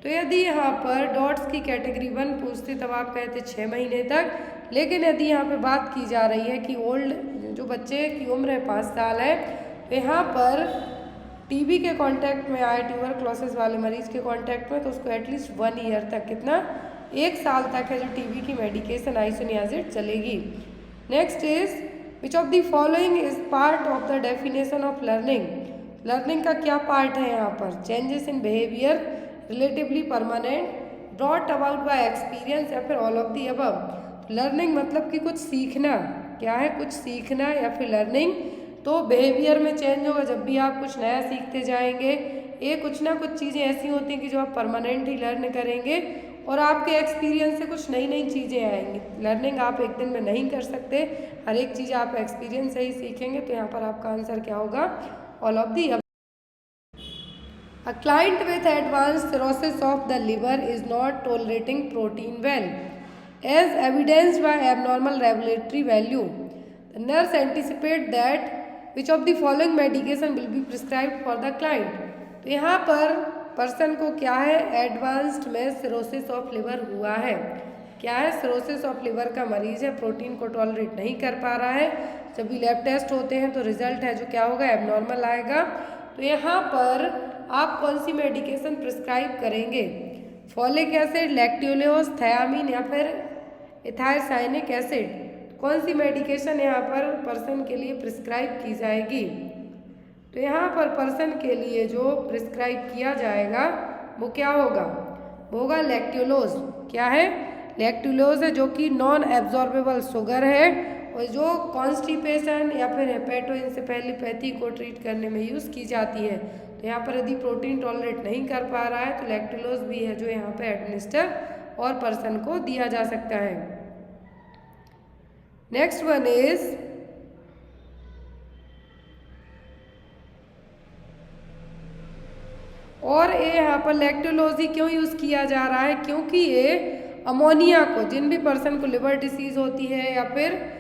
तो यदि यहाँ पर डॉट्स की कैटेगरी 1 पूछते तब आप कहते 6 महीने तक, लेकिन यदि यहाँ पे बात की जा रही है कि ओल्ड जो बच्चे की उम्र है 5 साल है, तो यहाँ पर टीबी के कांटेक्ट में आए, ट्यूबरक्लोसिस वाले मरीज के कांटेक्ट में, तो उसको एटलीस्ट 1 ईयर तक, कितना, 1 साल तक है जो टीबी की मेडिकेशन आइसोनियाजिड चलेगी। Next is which of the following is part of the definition of learning. Learning का क्या पार्ट है यहाँ पर, changes in behaviour, relatively permanent, brought about by experience या फिर all of the above. Learning मतलब कि कुछ सीखना, क्या है, कुछ सीखना या फिर लर्निंग। तो बिहेवियर में चेंज होगा जब भी आप कुछ नया सीखते जाएंगे। ये कुछ ना कुछ चीज़ें ऐसी होती हैं कि जो आप परमानेंट ही लर्न करेंगे और आपके एक्सपीरियंस से कुछ नई नई चीज़ें आएंगी। लर्निंग आप एक दिन में नहीं कर सकते, हर एक चीज़ आप एक्सपीरियंस से ही सीखेंगे। तो यहाँ पर आपका आंसर क्या होगा, all of the. A client with advanced cirrhosis of the liver is not tolerating protein well, as evidenced by abnormal regulatory value. The nurse anticipates that which of the following medication will be prescribed for the client. तो यहाँ पर person को क्या है, advanced में cirrhosis of liver हुआ है। क्या है, सिरोसिस ऑफ लिवर का मरीज है, प्रोटीन को टॉलरेट नहीं कर पा रहा है। जब भी लैब टेस्ट होते हैं तो रिजल्ट है जो क्या होगा, एबनॉर्मल आएगा। तो यहाँ पर आप कौन सी मेडिकेशन प्रिस्क्राइब करेंगे, फॉलिक एसिड, लैक्ट्यूलोज, थायामीन या फिर इथाइसाइनिक एसिड, कौन सी मेडिकेशन यहाँ पर पर्सन के लिए प्रिस्क्राइब की जाएगी। तो यहाँ पर पर्सन के लिए जो प्रिस्क्राइब किया जाएगा वो क्या होगा, वो होगा लैक्ट्यूलोज। क्या है, लैक्ट्यूलोज है जो कि नॉन एब्जॉर्बेबल शुगर है और जो कॉन्स्टिपेशन या फिर हेपेटोइंसेफेलोपैथी को ट्रीट करने में यूज़ की जाती है। तो यहाँ पर यदि प्रोटीन टॉलरेट नहीं कर पा रहा है तो लैक्ट्यूलोज भी है जो यहाँ पे एडमिनिस्टर और पर्सन को दिया जा सकता है। नेक्स्ट वन इज और ये यहाँ पर लैक्टोलोज ही क्यों यूज़ किया जा रहा है, क्योंकि ये अमोनिया को, जिन भी पर्सन को लिवर डिसीज़ होती है या फिर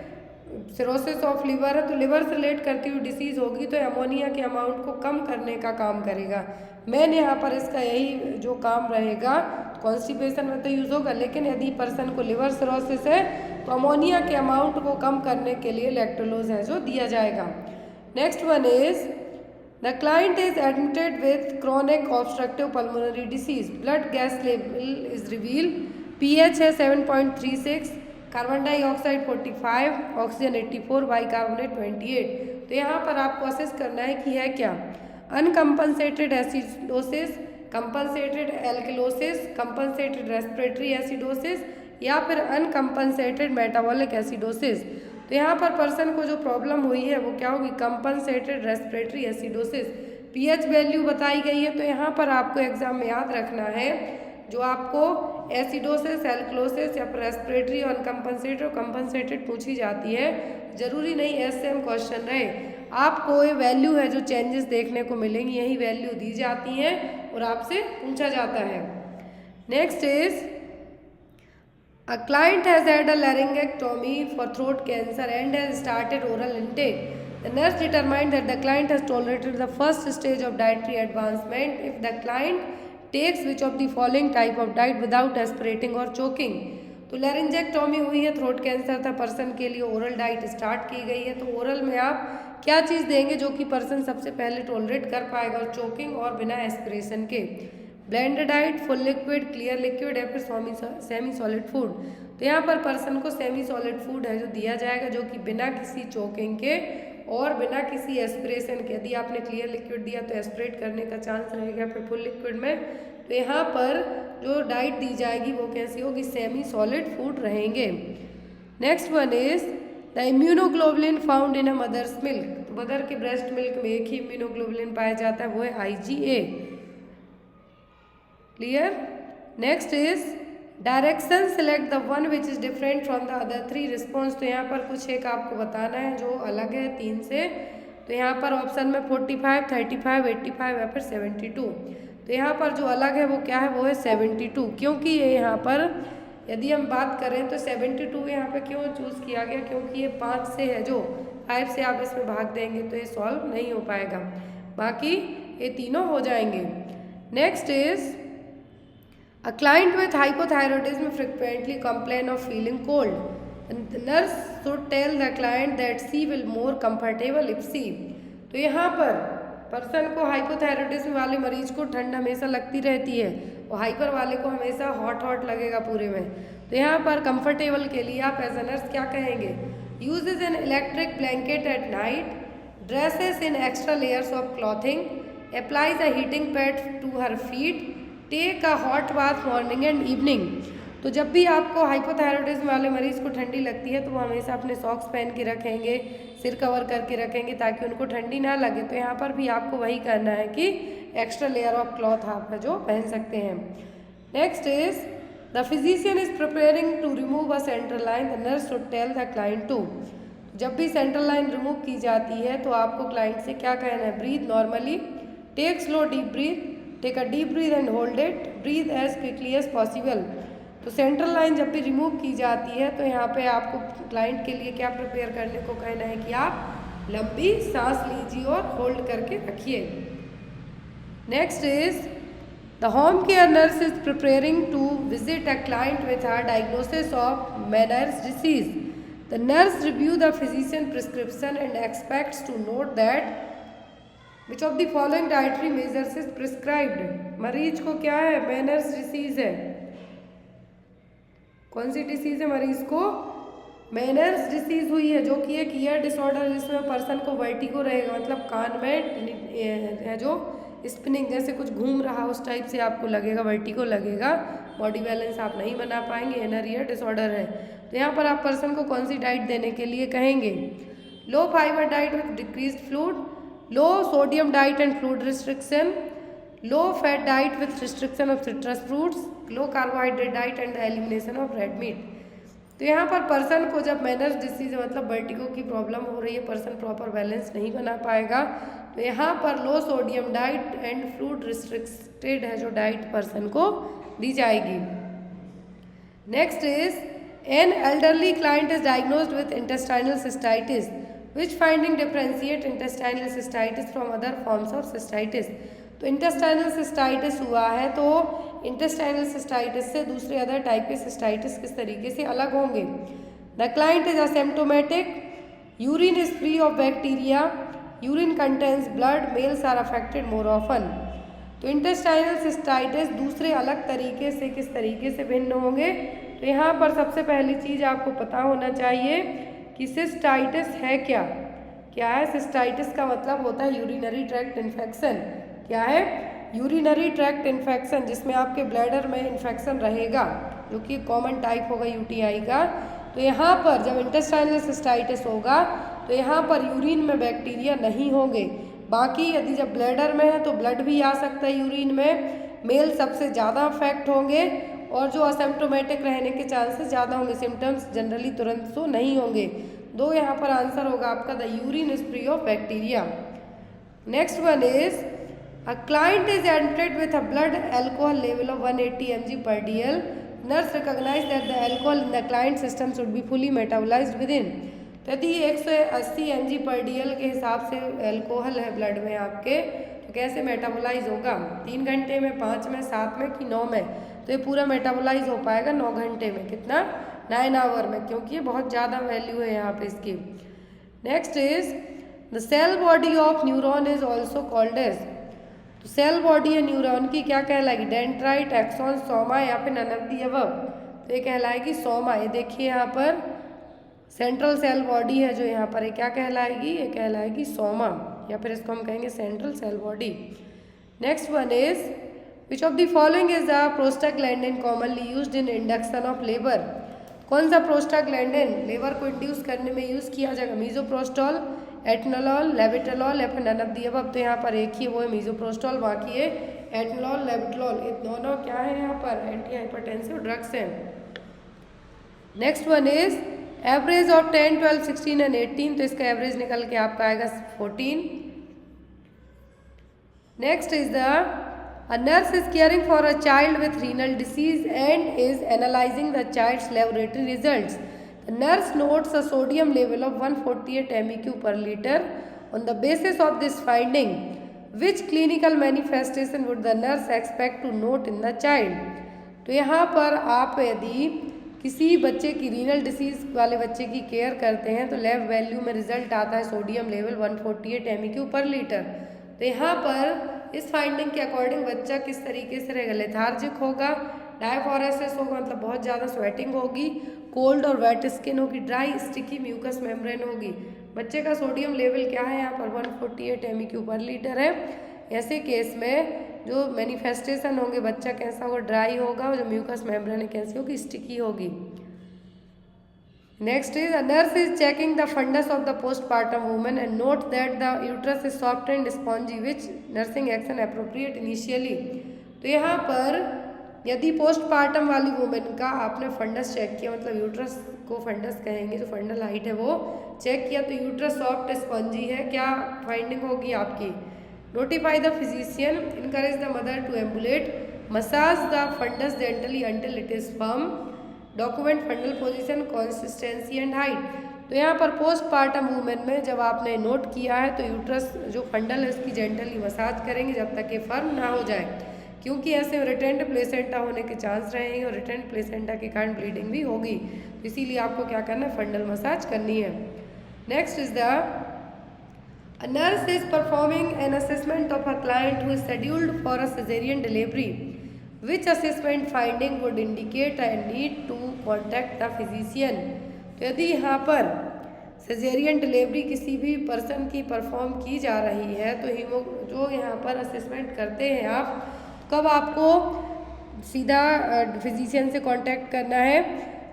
सिरोसिस ऑफ लिवर है तो लिवर से रिलेट करती हुई डिसीज़ होगी तो अमोनिया के अमाउंट को कम करने का काम करेगा। मेन यहाँ पर इसका यही जो काम रहेगा, कॉन्स्टिपेशन में तो यूज़ होगा, लेकिन यदि पर्सन को लिवर सिरोसिस है तो अमोनिया के अमाउंट को कम करने के लिए लैक्टोलोज है जो दिया जाएगा। Next one is the client is admitted with chronic obstructive pulmonary disease, blood gas level is reveal, pH है 7.36, कार्बन डाइऑक्साइड 45, ऑक्सीजन 84, बाइकार्बोनेट 28। तो यहाँ पर आपको असेस करना है कि है क्या, uncompensated acidosis, compensated alkalosis, compensated respiratory acidosis या फिर अनकम्पनसेटेड मेटाबॉलिक एसिडोसिस। तो यहाँ पर पर्सन को जो प्रॉब्लम हुई है वो क्या होगी, compensated respiratory acidosis. PH value बताई गई है तो यहाँ पर आपको एग्जाम में याद रखना है जो आपको एसिडोसिस, एल्कलोसिस या फिर रेस्पिरेटरी और अनकम्पनसेटेड और कंपनसेटेड पूछी जाती है। जरूरी नहीं एसएम क्वेश्चन रहे, आपको ये वैल्यू है जो चेंजेस देखने को मिलेंगी यही वैल्यू दी जाती हैं और आपसे पूछा जाता है। Next is A client has had a laryngectomy for throat cancer and has started oral intake. The nurse determined that the client has tolerated the first stage of dietary advancement if the client takes which of the following type of diet without aspirating or choking. तो लैरिंजेक्टोमी हुई है, throat cancer था person के लिए, oral diet start की गई है। तो ओरल में आप क्या चीज़ देंगे जो कि पर्सन सबसे पहले टॉलरेट कर पाएगा और चोकिंग और बिना एस्पिरेशन के, blended diet, full liquid, clear liquid या फिर सेमी सॉलिड फूड। तो यहाँ पर पर्सन को सेमी सॉलिड फूड है जो दिया जाएगा जो कि बिना किसी चोकिंग के और बिना किसी एस्पिरेशन के। यदि आपने क्लियर लिक्विड दिया तो एस्पिरेट करने का चांस रहेगा, फिर फुल लिक्विड में तो यहाँ पर जो डाइट दी जाएगी वो कैसी होगी, सेमी सॉलिड फूड रहेंगे। Next one is the immunoglobulin found in a mother's milk. Mother के ब्रेस्ट मिल्क में एक ही इम्यूनोग्लोबुलिन पाया जाता है वो है IgA। Clear. Next is direction select the one which is different from the other 3 response. तो यहाँ पर कुछ एक आपको बताना है जो अलग है 3 से। तो यहाँ पर ऑप्शन में 45, 35, 85 या फिर 72। तो यहाँ पर जो अलग है वो क्या है, वो है 72, क्योंकि ये यहाँ पर यदि हम बात करें तो 72 यहाँ पे क्यों चूज़ किया गया, क्योंकि ये 5 से है जो 5 से आप इसमें भाग देंगे तो ये सॉल्व नहीं हो पाएगा, बाकी ये तीनों हो जाएंगे। Next is a client with hypothyroidism frequently complain of feeling cold. Nurse should tell the client that she will more comfortable if she. तो यहाँ पर पर्सन को हाइपोथायरॉयडिज्म वाले मरीज को ठंड हमेशा लगती रहती है और हाइपर वाले को हमेशा हॉट हॉट लगेगा पूरे में। तो यहाँ पर कंफर्टेबल के लिए आप एज अ नर्स क्या कहेंगे? Uses an electric blanket at night, dresses in extra layers of clothing, applies a heating pad to her feet, take a hot bath morning and evening. तो जब भी आपको हाइपोथायरॉयडिज्म वाले मरीज को ठंडी लगती है तो वो हमेशा अपने सॉक्स पहन के रखेंगे, सिर कवर करके रखेंगे ताकि उनको ठंडी ना लगे। तो यहाँ पर भी आपको वही करना है कि एक्स्ट्रा लेयर ऑफ क्लॉथ आप जो पहन सकते हैं। Next is the physician is preparing to remove a central line, the nurse should tell the client to. जब भी सेंट्रल लाइन रिमूव की जाती है तो आपको क्लाइंट से क्या कहना है? Breathe normally, take slow deep breath, take a deep breath and hold it, breathe as quickly as possible. तो सेंट्रल लाइन जब भी रिमूव की जाती है तो यहाँ पे आपको क्लाइंट के लिए क्या प्रिपेयर करने को कहना है कि आप लंबी सांस लीजिए और होल्ड करके रखिए। Next is the home care nurse is preparing to visit a client with a diagnosis of Meniere's disease. The nurse review the physician prescription and expects to note that which of the following dietary measures is prescribed. मरीज को क्या है? Manners disease है। कौन सी disease है? मरीज को manners disease हुई है, जो कि एक ईयर डिसऑर्डर जिसमें पर्सन को वर्टिगो रहेगा, मतलब कान में है जो स्पिनिंग जैसे कुछ घूम रहा उस टाइप से आपको लगेगा, वर्टिगो लगेगा, बॉडी बैलेंस आप नहीं बना पाएंगे, इनर ईयर डिसऑर्डर है। तो यहाँ पर आप पर्सन को कौन सी डाइट देने के लिए कहेंगे? Low fibre diet with decrease fluid, low sodium diet and fluid restriction, low fat diet with restriction of citrus fruits, low carbohydrate diet and the elimination of red meat. तो यहाँ पर person को जब Meniere's disease मतलब vertigo की problem हो रही है, पर्सन प्रॉपर बैलेंस नहीं बना पाएगा, तो यहाँ पर low sodium diet and fluid restricted है जो डाइट पर्सन को दी जाएगी। Next is an elderly client is diagnosed with intestinal cystitis, which finding differentiate intestinal cystitis from other forms of cystitis. तो इंटेस्टाइनल सिस्टाइटिस हुआ है तो इंटेस्टाइनल सिस्टाइटिस से दूसरे अदर टाइप के सिस्टाइटिस किस तरीके से अलग होंगे? The client is asymptomatic, urine is free of bacteria, urine contains blood, males are affected more often. तो इंटेस्टाइनल सिस्टाइटिस दूसरे अलग तरीके से किस तरीके से भिन्न होंगे? तो यहाँ पर सबसे पहली चीज़ आपको पता होना चाहिए कि सिस्टाइटिस है क्या। क्या है? सिस्टाइटिस का मतलब होता है यूरिनरी ट्रैक्ट इन्फेक्शन। क्या है? यूरिनरी ट्रैक्ट इन्फेक्शन, जिसमें आपके ब्लैडर में इन्फेक्शन रहेगा, जो कि कॉमन टाइप होगा यूटीआई का। तो यहाँ पर जब इंटेस्टाइनल सिस्टाइटिस होगा तो यहाँ पर यूरिन में बैक्टीरिया नहीं होंगे, बाकी यदि जब ब्लैडर में है तो ब्लड भी आ सकता है यूरिन में, मेल सबसे ज़्यादा अफेक्ट होंगे और जो असिम्प्टोमेटिक रहने के चांसेस ज़्यादा होंगे, सिम्टम्स जनरली तुरंत तो नहीं होंगे। दो यहाँ पर आंसर होगा आपका the urine is free of bacteria. Next one is a client is admitted with a blood alcohol level of 180 mg per dl. Nurse recognized that the alcohol in the client system should be fully metabolized within. तो यदि 180 mg per dl के हिसाब से alcohol है blood में आपके, तो कैसे मेटाबोलाइज होगा? 3 घंटे में, 5 में, 7 में कि 9 में? तो ये पूरा मेटाबोलाइज हो पाएगा 9 घंटे में। कितना? 9 आवर में, क्योंकि ये बहुत ज़्यादा वैल्यू है यहाँ पे इसकी। Next is the cell body of neuron is also called as. तो सेल बॉडी है न्यूरॉन की क्या कहलाएगी? डेंड्राइट, एक्सॉन, सोमा या फिर नन ऑफ द अबव? तो ये कहलाएगी सोमा। ये देखिए यहाँ पर सेंट्रल सेल बॉडी है जो यहाँ पर ये क्या कहलाएगी? ये कहलाएगी सोमा, या फिर इसको हम कहेंगे central cell body. Next one is which of the following is the prostaglandin commonly used in induction of labour. कौन सा प्रोस्टाग्लैंडिन लेबर को इंड्यूस करने में यूज किया जाएगा? मीजोप्रोस्टॉल, एटनॉल, लेविटोलॉल या फिर नन ऑफ द अबव? तो यहाँ पर एक ही वो है मीजोप्रोस्टॉल, बाकी है एटनॉल, लेविटोलॉल। ये दोनों क्या है? यहाँ पर एंटी हाइपरटेंसिव ड्रग्स हैं। Next one is average of 10, 12, 16 and 18। तो इसका एवरेज निकल के आपका आएगा 14। Next is the A nurse is caring for a child with renal disease and is analyzing the child's laboratory results. Nurse notes a sodium level of 148 MEq per liter. On the basis of this finding, which clinical manifestation would the nurse expect to note in the child? तो यहाँ पर आप यदि किसी बच्चे की renal disease वाले बच्चे की केयर करते हैं तो लैब वैल्यू में रिजल्ट आता है सोडियम लेवल 148 MEq पर लीटर। तो यहाँ पर इस फाइंडिंग के अकॉर्डिंग बच्चा किस तरीके से रहेगा, लेथार्जिक होगा, डायफोरेसिस होगा मतलब बहुत ज़्यादा स्वेटिंग होगी, कोल्ड और वेट स्किन होगी, ड्राई स्टिकी म्यूकस मेम्ब्रेन होगी। बच्चे का सोडियम लेवल क्या है यहाँ पर 148 MEq पर लीटर है। ऐसे केस में जो मैनिफेस्टेशन होंगे बच्चा कैसा होगा, ड्राई होगा, और जो म्यूकस मेम्ब्रेन है कैसी होगी, स्टिकी होगी। Next is a nurse is checking the fundus of the postpartum woman and note that the uterus is soft and spongy, which nursing action appropriate initially। तो यहाँ पर यदि पोस्टपार्टम वाली वुमेन का आपने फंडस चेक किया, मतलब यूट्रस को फंडस कहेंगे, जो फंडल हाइट है वो चेक किया, तो यूट्रस सॉफ्ट स्पंजी है, क्या फाइंडिंग होगी आपकी? Notify the physician, encourage the mother to ambulate, massage the fundus gently until it is firm, document fundal position, consistency and height. तो यहाँ पर पोस्टपार्टम वुमेन में जब आपने नोट किया है तो यूट्रस जो फंडल है उसकी जेंटली मसाज करेंगे जब तक कि फर्म ना हो जाए, क्योंकि ऐसे रिटेंड प्लेसेंटा होने के चांस रहेंगे और रिटेंड प्लेसेंटा के कारण ब्लीडिंग भी होगी, तो इसीलिए आपको क्या करना है, फंडल मसाज करनी है। Next is the A nurse is performing an assessment of a client who is scheduled for a cesarean delivery. Which assessment finding would indicate a need to contact the physician? तो यदि यहाँ पर caesarean delivery किसी भी person की perform की जा रही है तो जो यहाँ पर असेसमेंट करते हैं आप, कब आपको सीधा फिजिशियन से कांटेक्ट करना है?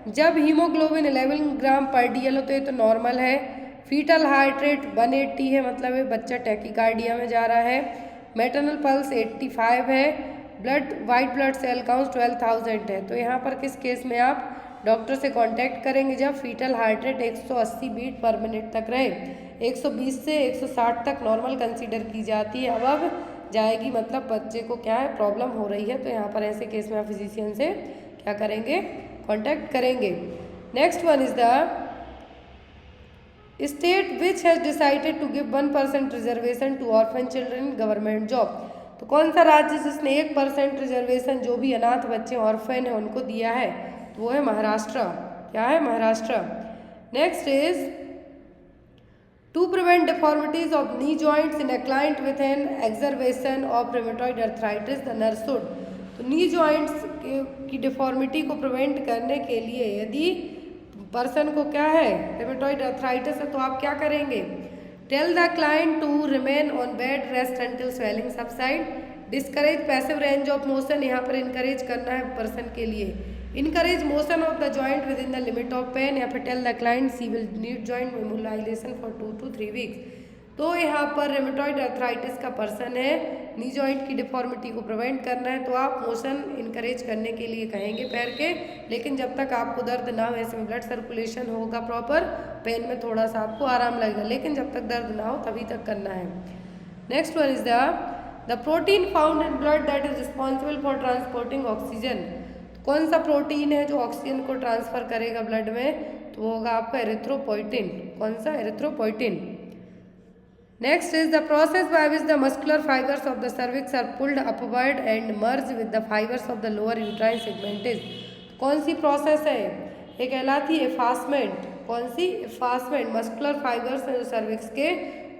जब हीमोग्लोबिन 11 ग्राम पर DL हो तो ये तो नॉर्मल है, फीटल हार्ट रेट 180 है मतलब ये बच्चा टैकीकार्डिया में जा रहा है, मैटरनल पल्स 85 है, वाइट ब्लड सेल काउंट 12,000 है। तो यहाँ पर किस केस में आप डॉक्टर से कांटेक्ट करेंगे? जब fetal heart rate 180 beat per minute तक रहे, 120 से 160 तक नॉर्मल कंसीडर की जाती है, अब जाएगी मतलब बच्चे को क्या है, प्रॉब्लम हो रही है। तो यहाँ पर ऐसे केस में आप फिजिशियन से क्या करेंगे, कांटेक्ट करेंगे। Next one is the state which has decided to give 1% reservation to orphan children in government job. तो कौन सा राज्य जिसने 1% रिजर्वेशन जो भी अनाथ बच्चे ऑर्फन है उनको दिया है? तो वो है महाराष्ट्र। क्या है? Maharashtra. Next is to prevent deformities of knee joints in a client with an exacerbation of rheumatoid arthritis the nurse should. तो नी जॉइंट्स की डिफॉर्मिटी को प्रिवेंट करने के लिए यदि पर्सन को क्या है, रेमेटॉइड अर्थराइटिस है, तो आप क्या करेंगे? Tell the client to remain on bed rest until swelling subside, discourage passive range of motion, यहाँ पर इनकरेज करना है पर्सन के लिए, encourage motion of the joint within the limit of pain, या फिर tell the client she will need joint immobilisation for 2 to 3 weeks. तो यहाँ पर रेमेटॉइड अर्थराइटिस का पर्सन है, नी जॉइंट की डिफॉर्मिटी को प्रिवेंट करना है, तो आप मोशन इनकरेज करने के लिए कहेंगे पैर के, लेकिन जब तक आपको दर्द ना हो, ऐसे में ब्लड सर्कुलेशन होगा प्रॉपर, पेन में थोड़ा सा आपको आराम लगेगा, लेकिन जब तक दर्द ना हो तभी तक करना है। Next one is the protein found in blood that is responsible for transporting oxygen. कौन सा प्रोटीन है जो ऑक्सीजन को ट्रांसफर करेगा ब्लड में? तो वो होगा आपका एरिथ्रोपोइटिन। कौन सा? Erythropoietin. Next is the process by which the muscular fibers of the cervix are pulled upward and merge with the fibers of the lower uterine segment is। कौन सी प्रोसेस है? ये कहलाती है एफासमेंट। कौन सी? एफासमेंट। मस्कुलर फाइबर्स हैं जो सर्विक्स के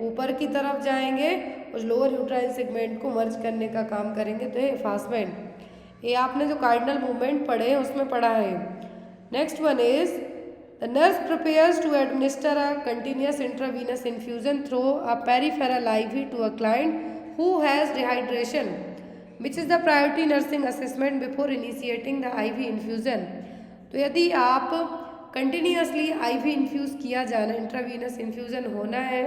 ऊपर की तरफ जाएंगे और लोअर यूट्राइन सेगमेंट को मर्ज करने का काम करेंगे, तो ये एफासमेंट। ये आपने जो कार्डिनल मूवमेंट पढ़े हैं उसमें पढ़ा है। Next one is The nurse prepares to administer a continuous intravenous infusion through a peripheral IV to a client who has dehydration. Which is the priority nursing assessment before initiating the IV infusion? तो यदि आप continuously IV infuse किया जाना, intravenous infusion होना है,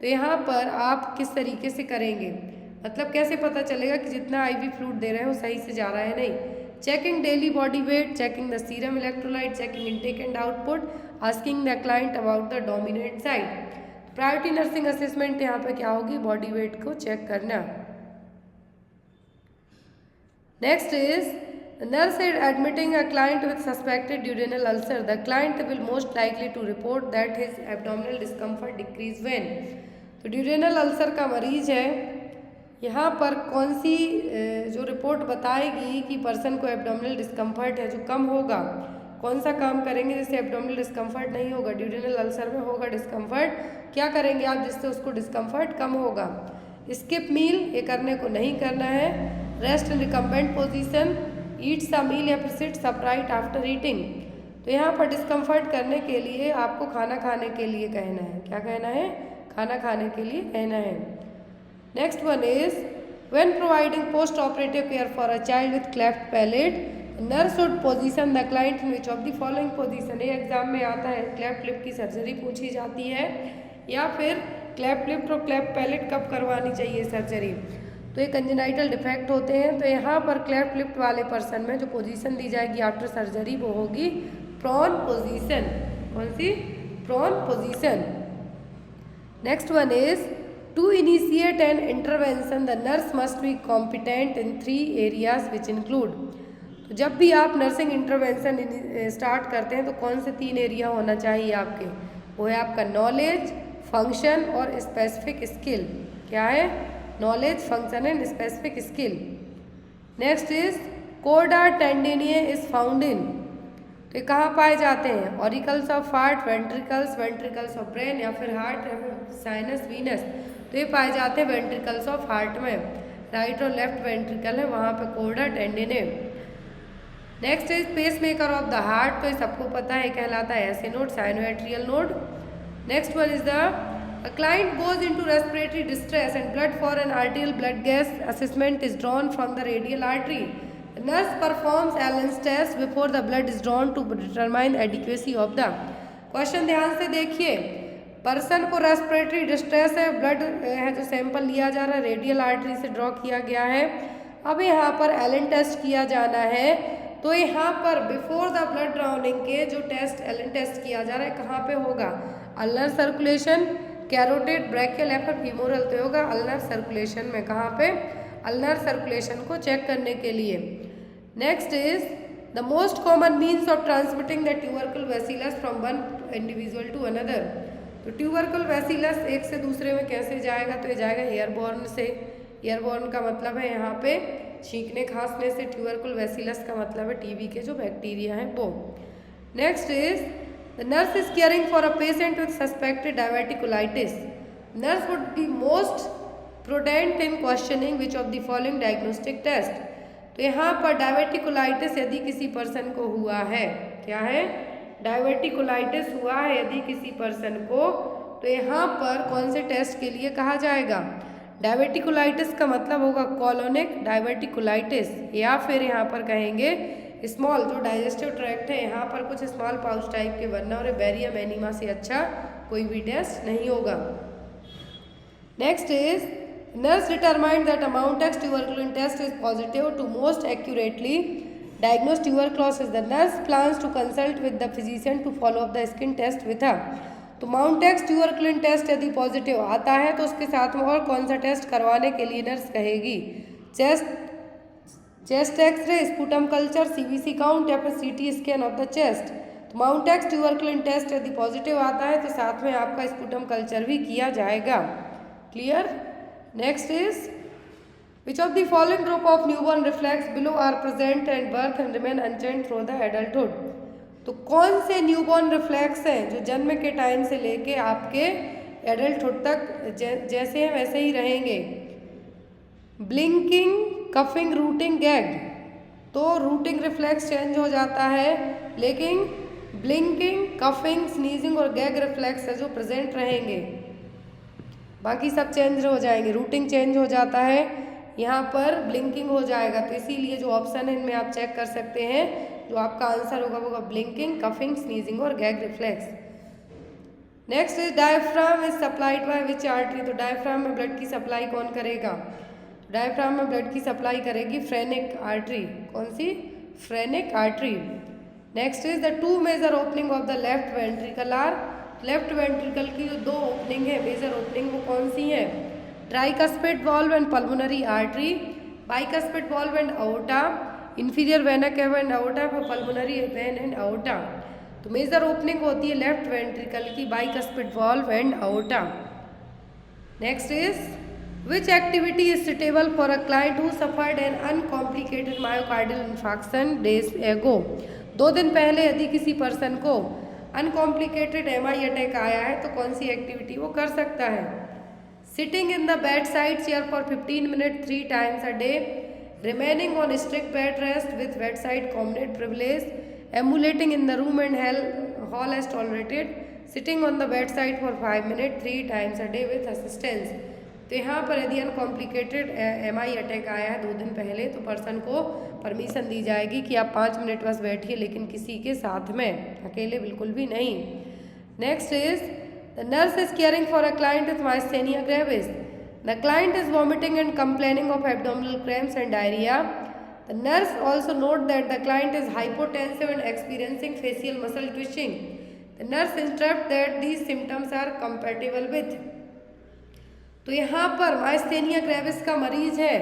तो यहाँ पर आप किस तरीके से करेंगे? मतलब कैसे पता चलेगा कि जितना IV फ्लूइड दे रहे हैं वो सही से जा रहा है नहीं? Checking daily body weight, checking the serum electrolyte, checking intake and output, asking the client about the dominant side। Priority nursing assessment यहाँ पे क्या होगी? बॉडी वेट को चेक करना। Next is Nurse said admitting a client with suspected duodenal ulcer, the client will most likely to report that his abdominal discomfort decrease when। तो duodenal ulcer का मरीज है, यहाँ पर कौन सी जो रिपोर्ट बताएगी कि पर्सन को एब्डोमिनल डिस्कम्फर्ट है जो कम होगा, कौन सा काम करेंगे जिससे एब्डोमिनल डिस्कम्फर्ट नहीं होगा, ड्यूडेनल अल्सर में होगा डिस्कम्फर्ट, क्या करेंगे आप जिससे उसको डिस्कम्फर्ट कम होगा। स्किप मील, ये करने को नहीं करना है। Rest in recumbent position, eats a meal या फिर सिट्स अपराइट आफ्टर ईटिंग। तो यहाँ पर डिस्कम्फर्ट करने के लिए आपको खाना खाने के लिए कहना है, क्या कहना है, खाना खाने के लिए कहना है। Next one is when providing post operative care for a child with cleft palate, nurse would position the client in which of the following position. ये एग्जाम में आता है, क्लेफ्ट लिप की सर्जरी पूछी जाती है या फिर क्लेफ्ट लिप और क्लेफ्ट पैलेट कब करवानी चाहिए सर्जरी। तो ये कंजेनाइटल डिफेक्ट होते हैं, तो यहाँ पर क्लेफ्ट लिप वाले पर्सन में जो पोजीशन दी जाएगी आफ्टर सर्जरी वो होगी प्रॉन पोजीशन। कौन सी, prone position. Next one is to initiate an intervention the nurse must be competent in 3 areas which include. तो जब भी आप नर्सिंग इंटरवेंशन स्टार्ट करते हैं तो कौन से 3 एरिया होना चाहिए आपके, वो है आपका नॉलेज, फंक्शन और स्पेसिफिक स्किल। क्या है, knowledge, function and specific skill. Next is कोडा टेंडिनिये इज फाउंड इन। तो ये कहाँ पाए जाते हैं, auricles of heart, ventricles, ventricles of brain या फिर हार्ट या फिर साइनस, वीनस। तो ये पाए जाते हैं वेंट्रिकल्स ऑफ हार्ट में, राइट और लेफ्ट वेंट्रिकल है वहाँ पे कोडा tendineae. Next is pacemaker of the heart, तो ये सबको पता है, कहलाता है SA node, sinoatrial node. Next one is the a client goes into respiratory distress and blood for an arterial blood gas assessment is drawn from the radial artery. The nurse performs Allen's test before the blood is drawn to determine adequacy of the। Question ध्यान से देखिए, person को respiratory distress है, blood है जो sample लिया जा रहा है, रेडियल आर्टरी से ड्रॉ किया गया है। अब यहाँ पर एलन टेस्ट किया जाना है, तो यहाँ पर बिफोर द ब्लड ड्राउनिंग के जो टेस्ट एलन टेस्ट किया जा रहा है कहाँ पे होगा, अल्नर सर्कुलेशन, कैरोटिड, ब्रैकियल या फिर फीमोरल। तो होगा अल्नर सर्कुलेशन में, कहाँ पे, अल्नर सर्कुलेशन को चेक करने के लिए। Next is the most common means of transmitting the tubercle bacillus from one individual to another. तो ट्यूबरकुल बैसिलस एक से दूसरे में कैसे जाएगा, तो ये जाएगा एयरबॉर्न से। एयरबॉर्न का मतलब है यहाँ पे छींकने खांसने से, ट्यूबरकुल बैसिलस का मतलब है टीबी के जो बैक्टीरिया हैं वो। Next is the nurse is caring for a patient with suspected diverticulitis. Nurse would be most prudent in questioning which of the following diagnostic test। तो यहाँ पर डायवर्टिकुलाइटिस यदि किसी पर्सन को हुआ है, क्या है, डायवर्टिकुलाइटिस हुआ है यदि किसी पर्सन को, तो यहाँ पर कौन से टेस्ट के लिए कहा जाएगा, डायवर्टिकुलाइटिस का मतलब होगा कॉलोनिक डायवर्टिकुलाइटिस, या फिर यहाँ पर कहेंगे स्मॉल, जो डाइजेस्टिव ट्रैक्ट है यहाँ पर कुछ स्मॉल पाउच टाइप के बनना, और बैरियम एनीमा से अच्छा कोई भी टेस्ट नहीं होगा। Next is nurse determined that a Mantoux tuberculin test is positive to most accurately diagnose tuberculosis. The nurse plans to consult with the physician to follow up the skin test with her. तो Mantoux tuberculin test यदि positive आता है तो उसके साथ में और कौन सा टेस्ट करवाने के लिए नर्स कहेगी, chest X ray, sputum culture, CVC count या फिर CT scan of the chest. तो माउंटेक्स ट्यूबरकुलिन टेस्ट यदि पॉजिटिव आता है तो साथ में आपका स्पूटम कल्चर भी किया जाएगा। Clear. Next is which of the following group of newborn reflex below are present and birth and remain unchange through the adulthood. तो कौन से न्यूबॉर्न रिफ्लेक्स हैं जो जन्म के टाइम से लेके आपके एडल्टहुड तक जैसे हैं वैसे ही रहेंगे, ब्लिंकिंग, कफिंग, रूटिंग, गैग। तो रूटिंग रिफ्लेक्स चेंज हो जाता है, लेकिन ब्लिंकिंग, कफिंग, स्नीजिंग और गैग रिफ्लेक्स है जो प्रेजेंट रहेंगे, बाकी सब चेंज हो जाएंगे। रूटिंग चेंज हो जाता है, यहाँ पर ब्लिंकिंग हो जाएगा, तो इसीलिए जो ऑप्शन है इनमें आप चेक कर सकते हैं, जो आपका आंसर होगा वो होगा ब्लिंकिंग, कफिंग, स्नीजिंग और gag reflex. Next is diaphragm is supplied by which artery. तो डायफ्राम में ब्लड की सप्लाई कौन करेगा, डायफ्राम में ब्लड की सप्लाई करेगी फ्रेनिक आर्टरी। कौन सी, phrenic artery. Next is the two major opening of the left ventricle are. Left ventricle की जो 2 ओपनिंग है, मेजर ओपनिंग, वो कौन सी है, tricuspid valve and pulmonary artery, bicuspid valve and aorta, inferior vena cava and aorta for pulmonary vein and aorta. तो major opening होती है लेफ्ट वेंट्रिकल की, bicuspid valve and aorta. Next is which activity is suitable for a client who suffered an uncomplicated myocardial infarction days ago. 2 दिन पहले यदि किसी person को uncomplicated MI attack आया है तो कौन सी एक्टिविटी वो कर सकता है? Sitting in the bed side chair for 15 minute 3 times a day, remaining on strict bed rest with bedside communate privilege, ambulating in the room and hall as tolerated, sitting on the bedside for 5 minutes 3 times a day with assistance। तो यहाँ पर यदि uncomplicated MI attack आया है 2 दिन पहले तो person को परमिशन दी जाएगी कि आप 5 मिनट बस बैठिए, लेकिन किसी के साथ में, अकेले बिल्कुल भी नहीं। Next is the nurse is caring for a client with myasthenia gravis. The client is vomiting and complaining of abdominal cramps and diarrhoea. The nurse also note that the client is hypotensive and experiencing facial muscle twitching. The nurse instruct that these symptoms are compatible with. तो यहाँ पर myasthenia gravis का मरीज है,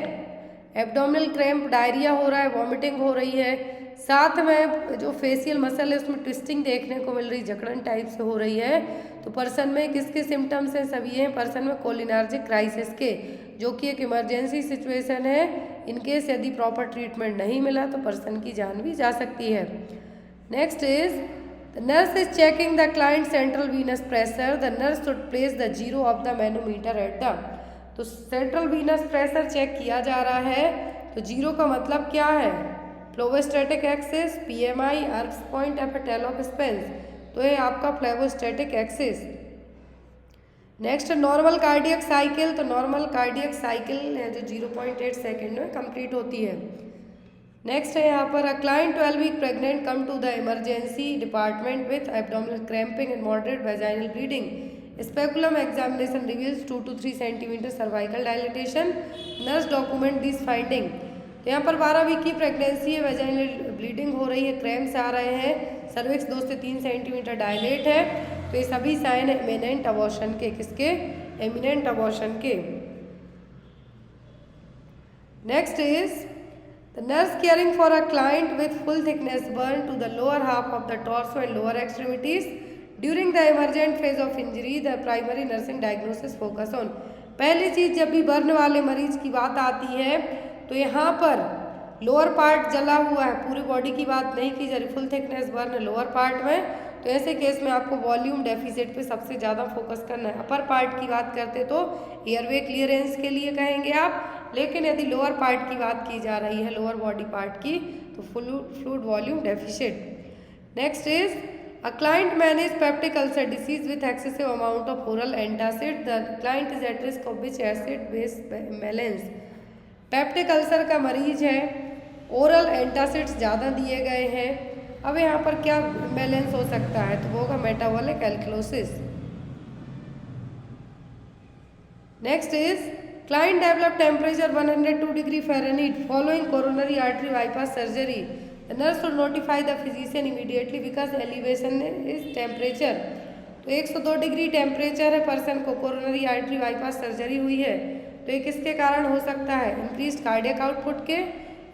abdominal cramp, diarrhoea हो रहा है, vomiting हो रही है, साथ में जो फेशियल मसल है उसमें ट्विस्टिंग देखने को मिल रही, जकड़न टाइप से हो रही है। तो पर्सन में किसके सिम्टम्स हैं? सभी हैं पर्सन में कोलिनार्जिक क्राइसिस के, जो कि एक इमरजेंसी सिचुएशन है। इनकेस यदि प्रॉपर ट्रीटमेंट नहीं मिला तो पर्सन की जान भी जा सकती है। Next is The nurse is checking the client's central venous pressure. The nurse should place the zero of the manometer at the। तो सेंट्रल वीनस प्रेशर चेक किया जा रहा है, तो जीरो का मतलब क्या है? Phlebostatic axis, PMI, Erb's point या फिर टेल ऑफ स्पेंस। तो ये आपका phlebostatic axis. Next normal cardiac cycle. तो नॉर्मल कार्डियक साइकिल है जो 0.8 सेकेंड में कंप्लीट होती है। नेक्स्ट है यहाँ पर a client 12 week pregnant come to the emergency department with abdominal cramping and moderate vaginal bleeding. Speculum examination reveals 2 to 3 centimetre cervical dilatation. Nurse document this finding. तो यहाँ पर 12 वीक की प्रेगनेंसी है, वेजाइनल ब्लीडिंग हो रही है, cramps आ रहे हैं, सर्विक्स 2 से 3 सेंटीमीटर डायलेट है। तो ये सभी साइन है इमिनेंट अबॉर्शन के। किसके? इमिनेंट अबॉर्शन के। Next is The nurse caring for a client with full thickness burn to the lower half of the torso and lower extremities during the emergent phase of injury, the primary nursing diagnosis focus on। पहली चीज जब भी burn वाले मरीज की बात आती है तो यहाँ पर लोअर पार्ट जला हुआ है, पूरी बॉडी की बात नहीं की जा रही, full thickness burn lower part में। तो ऐसे केस में आपको वॉल्यूम डेफिसिट पे सबसे ज़्यादा फोकस करना है। अपर पार्ट की बात करते तो एयरवे क्लियरेंस के लिए कहेंगे आप, लेकिन यदि लोअर पार्ट की बात की जा रही है, लोअर बॉडी पार्ट की, तो fluid volume deficit. Next is a client manage peptic ulcer disease with excessive amount of oral antacid. The client is at risk of which acid base imbalance. Peptic ulcer का मरीज है, oral antacids ज़्यादा दिए गए हैं। अब यहाँ पर क्या बैलेंस हो सकता है? तो वो होगा metabolic alkalosis. Next is client develop temperature 102 degree Fahrenheit following coronary artery bypass surgery. The nurse should notify the physician immediately because elevation is temperature. तो 102 डिग्री टेम्परेचर है पर्सन को, कोरोनरी आर्टरी बाईपास सर्जरी हुई है। तो ये किसके कारण हो सकता है? इंक्रीज कार्डियक आउटपुट के,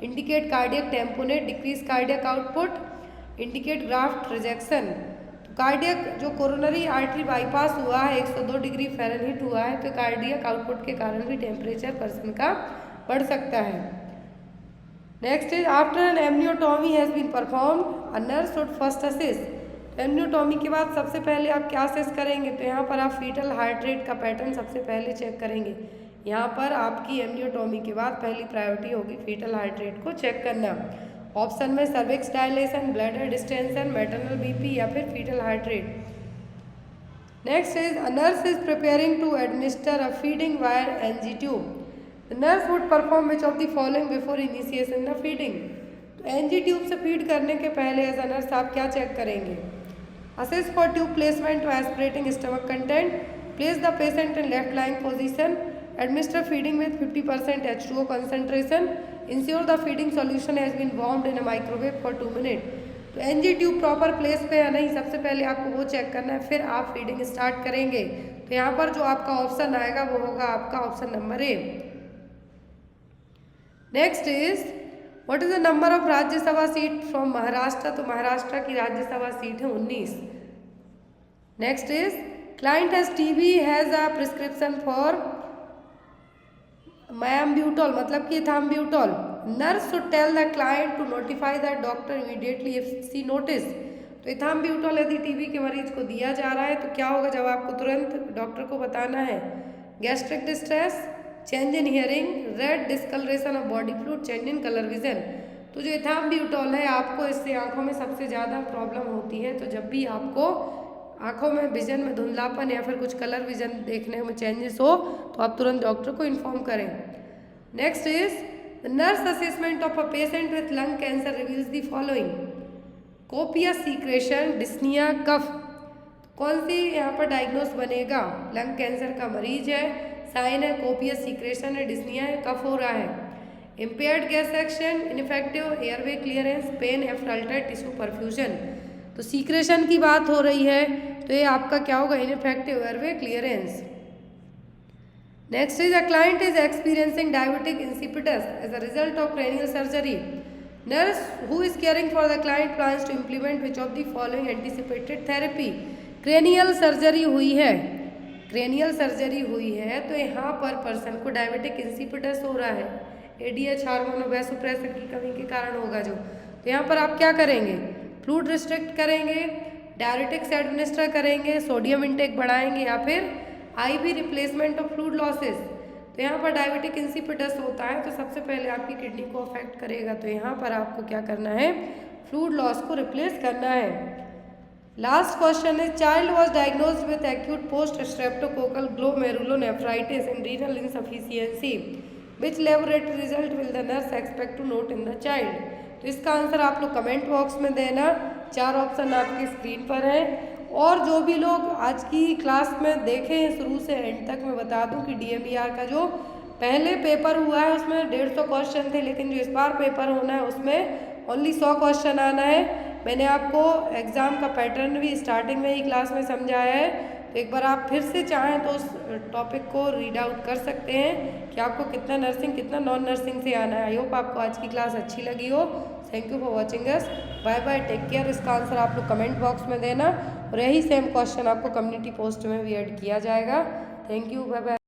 indicate cardiac tamponade, decrease cardiac output, indicate graft rejection. तो कार्डियक जो कोरोनरी आर्टरी बाईपास हुआ है 102 डिग्री फ़ारेनहीट हुआ है, तो कार्डियक आउटपुट के कारण भी टेम्परेचर पर्सन का बढ़ सकता है। Next is after an amniotomy has been performed a nurse should first assess. Amniotomy के बाद सबसे पहले आप क्या असेस करेंगे? तो यहाँ पर आप फीटल हार्ट रेट का पैटर्न सबसे पहले चेक करेंगे। यहाँ पर आपकी एमनियोटॉमी के बाद पहली प्रायोरिटी होगी फीटल हार्ट रेट को चेक करना। ऑप्शन में cervix dilation, bladder distension, maternal BP या फिर fetal heart rate. Next is a nurse is preparing to administer a feeding via NG tube. The nurse would perform which of the following before initiation the feeding. तो NG tube से feed करने के पहले as a nurse आप क्या check करेंगे? Assess for tube placement व aspirating stomach content, place the patient in left lying position, administer feeding with 50% H2O concentration, ensure the feeding solution has been warmed in a microwave for 2 minutes। तो NG tube proper place पे है नहीं, सबसे पहले आपको वो check करना है, फिर आप फीडिंग स्टार्ट करेंगे। तो यहाँ पर जो आपका ऑप्शन आएगा वो होगा आपका option number A. Next is what is the number of Rajya Sabha seat from Maharashtra, तो महाराष्ट्र की राज्यसभा सीट है 19। Next is client has TB has a prescription for Myambutol, मतलब कि ethambutol. Nurse should tell the client to notify the doctor immediately if she notice. तो ethambutol यदि TB के मरीज को दिया जा रहा है तो क्या होगा, जब आपको तुरंत डॉक्टर को बताना है। Gastric distress, change in hearing, red discolouration of body fluid, change in colour vision. तो जो इथाम्ब्यूटॉल है आपको इससे आंखों में सबसे ज़्यादा प्रॉब्लम होती है। तो जब भी आपको आंखों में विजन में धुंधलापन या फिर कुछ कलर विजन देखने में चेंजेस हो तो आप तुरंत डॉक्टर को इन्फॉर्म करें। Next is nurse assessment of a patient with lung cancer reveals the following. Copious secretion, dyspnea, cough. कौन सी यहाँ पर डायग्नोस बनेगा, लंग कैंसर का मरीज है, साइन है कोपियस सीक्रेशन है, डिस्निया है, कफ हो रहा है। Impaired gas exchange, ineffective airway clearance, pain या फिर अल्टर्ड टिश्यू परफ्यूजन। तो सीक्रेशन की बात हो रही है तो ये आपका क्या होगा, ineffective airway clearance. Next is a client is experiencing diabetic insipidus as a result of cranial surgery. Nurse who is caring for the client plans to implement which of the following anticipated therapy. Cranial surgery हुई है, cranial surgery हुई है तो यहाँ पर person को diabetic insipidus हो रहा है, एडीएच हार्मोन और वैसोप्रेसिन की कमी के कारण होगा जो। तो यहाँ पर आप क्या करेंगे, फ्लूइड रिस्ट्रिक्ट करेंगे, डायरेटिक्स एडमिनिस्टर करेंगे, सोडियम इंटेक बढ़ाएंगे या फिर IV replacement of fluid losses. तो यहाँ पर डायबिटिक इंसिपिटस होता है तो सबसे पहले आपकी किडनी को अफेक्ट करेगा, तो यहाँ पर आपको क्या करना है, फ्लूइड लॉस को रिप्लेस करना है। लास्ट क्वेश्चन है child was diagnosed with acute post streptococcal glomerulonephritis and renal insufficiency, which laboratory result will the nurse expect to note in the child. तो इसका आंसर आप लोग कमेंट बॉक्स में देना, 4 ऑप्शन आपकी स्क्रीन पर है। और जो भी लोग आज की क्लास में देखे हैं शुरू से एंड तक, मैं बता दूं कि DMER का जो पहले पेपर हुआ है उसमें 150 क्वेश्चन थे, लेकिन जो इस बार पेपर होना है उसमें ओनली 100 क्वेश्चन आना है। मैंने आपको एग्ज़ाम का पैटर्न भी स्टार्टिंग में ही क्लास में समझाया है, तो एक बार आप फिर से चाहें तो उस टॉपिक को रीड आउट कर सकते हैं कि आपको कितना नर्सिंग कितना नॉन नर्सिंग से आना है। आई होप आपको आज की क्लास अच्छी लगी हो। Thank you for watching us, bye bye, take care. इसका आंसर आप लोग कमेंट बॉक्स में देना और यही सेम क्वेश्चन आपको कम्युनिटी पोस्ट में भी ऐड किया जाएगा। Thank you, bye bye.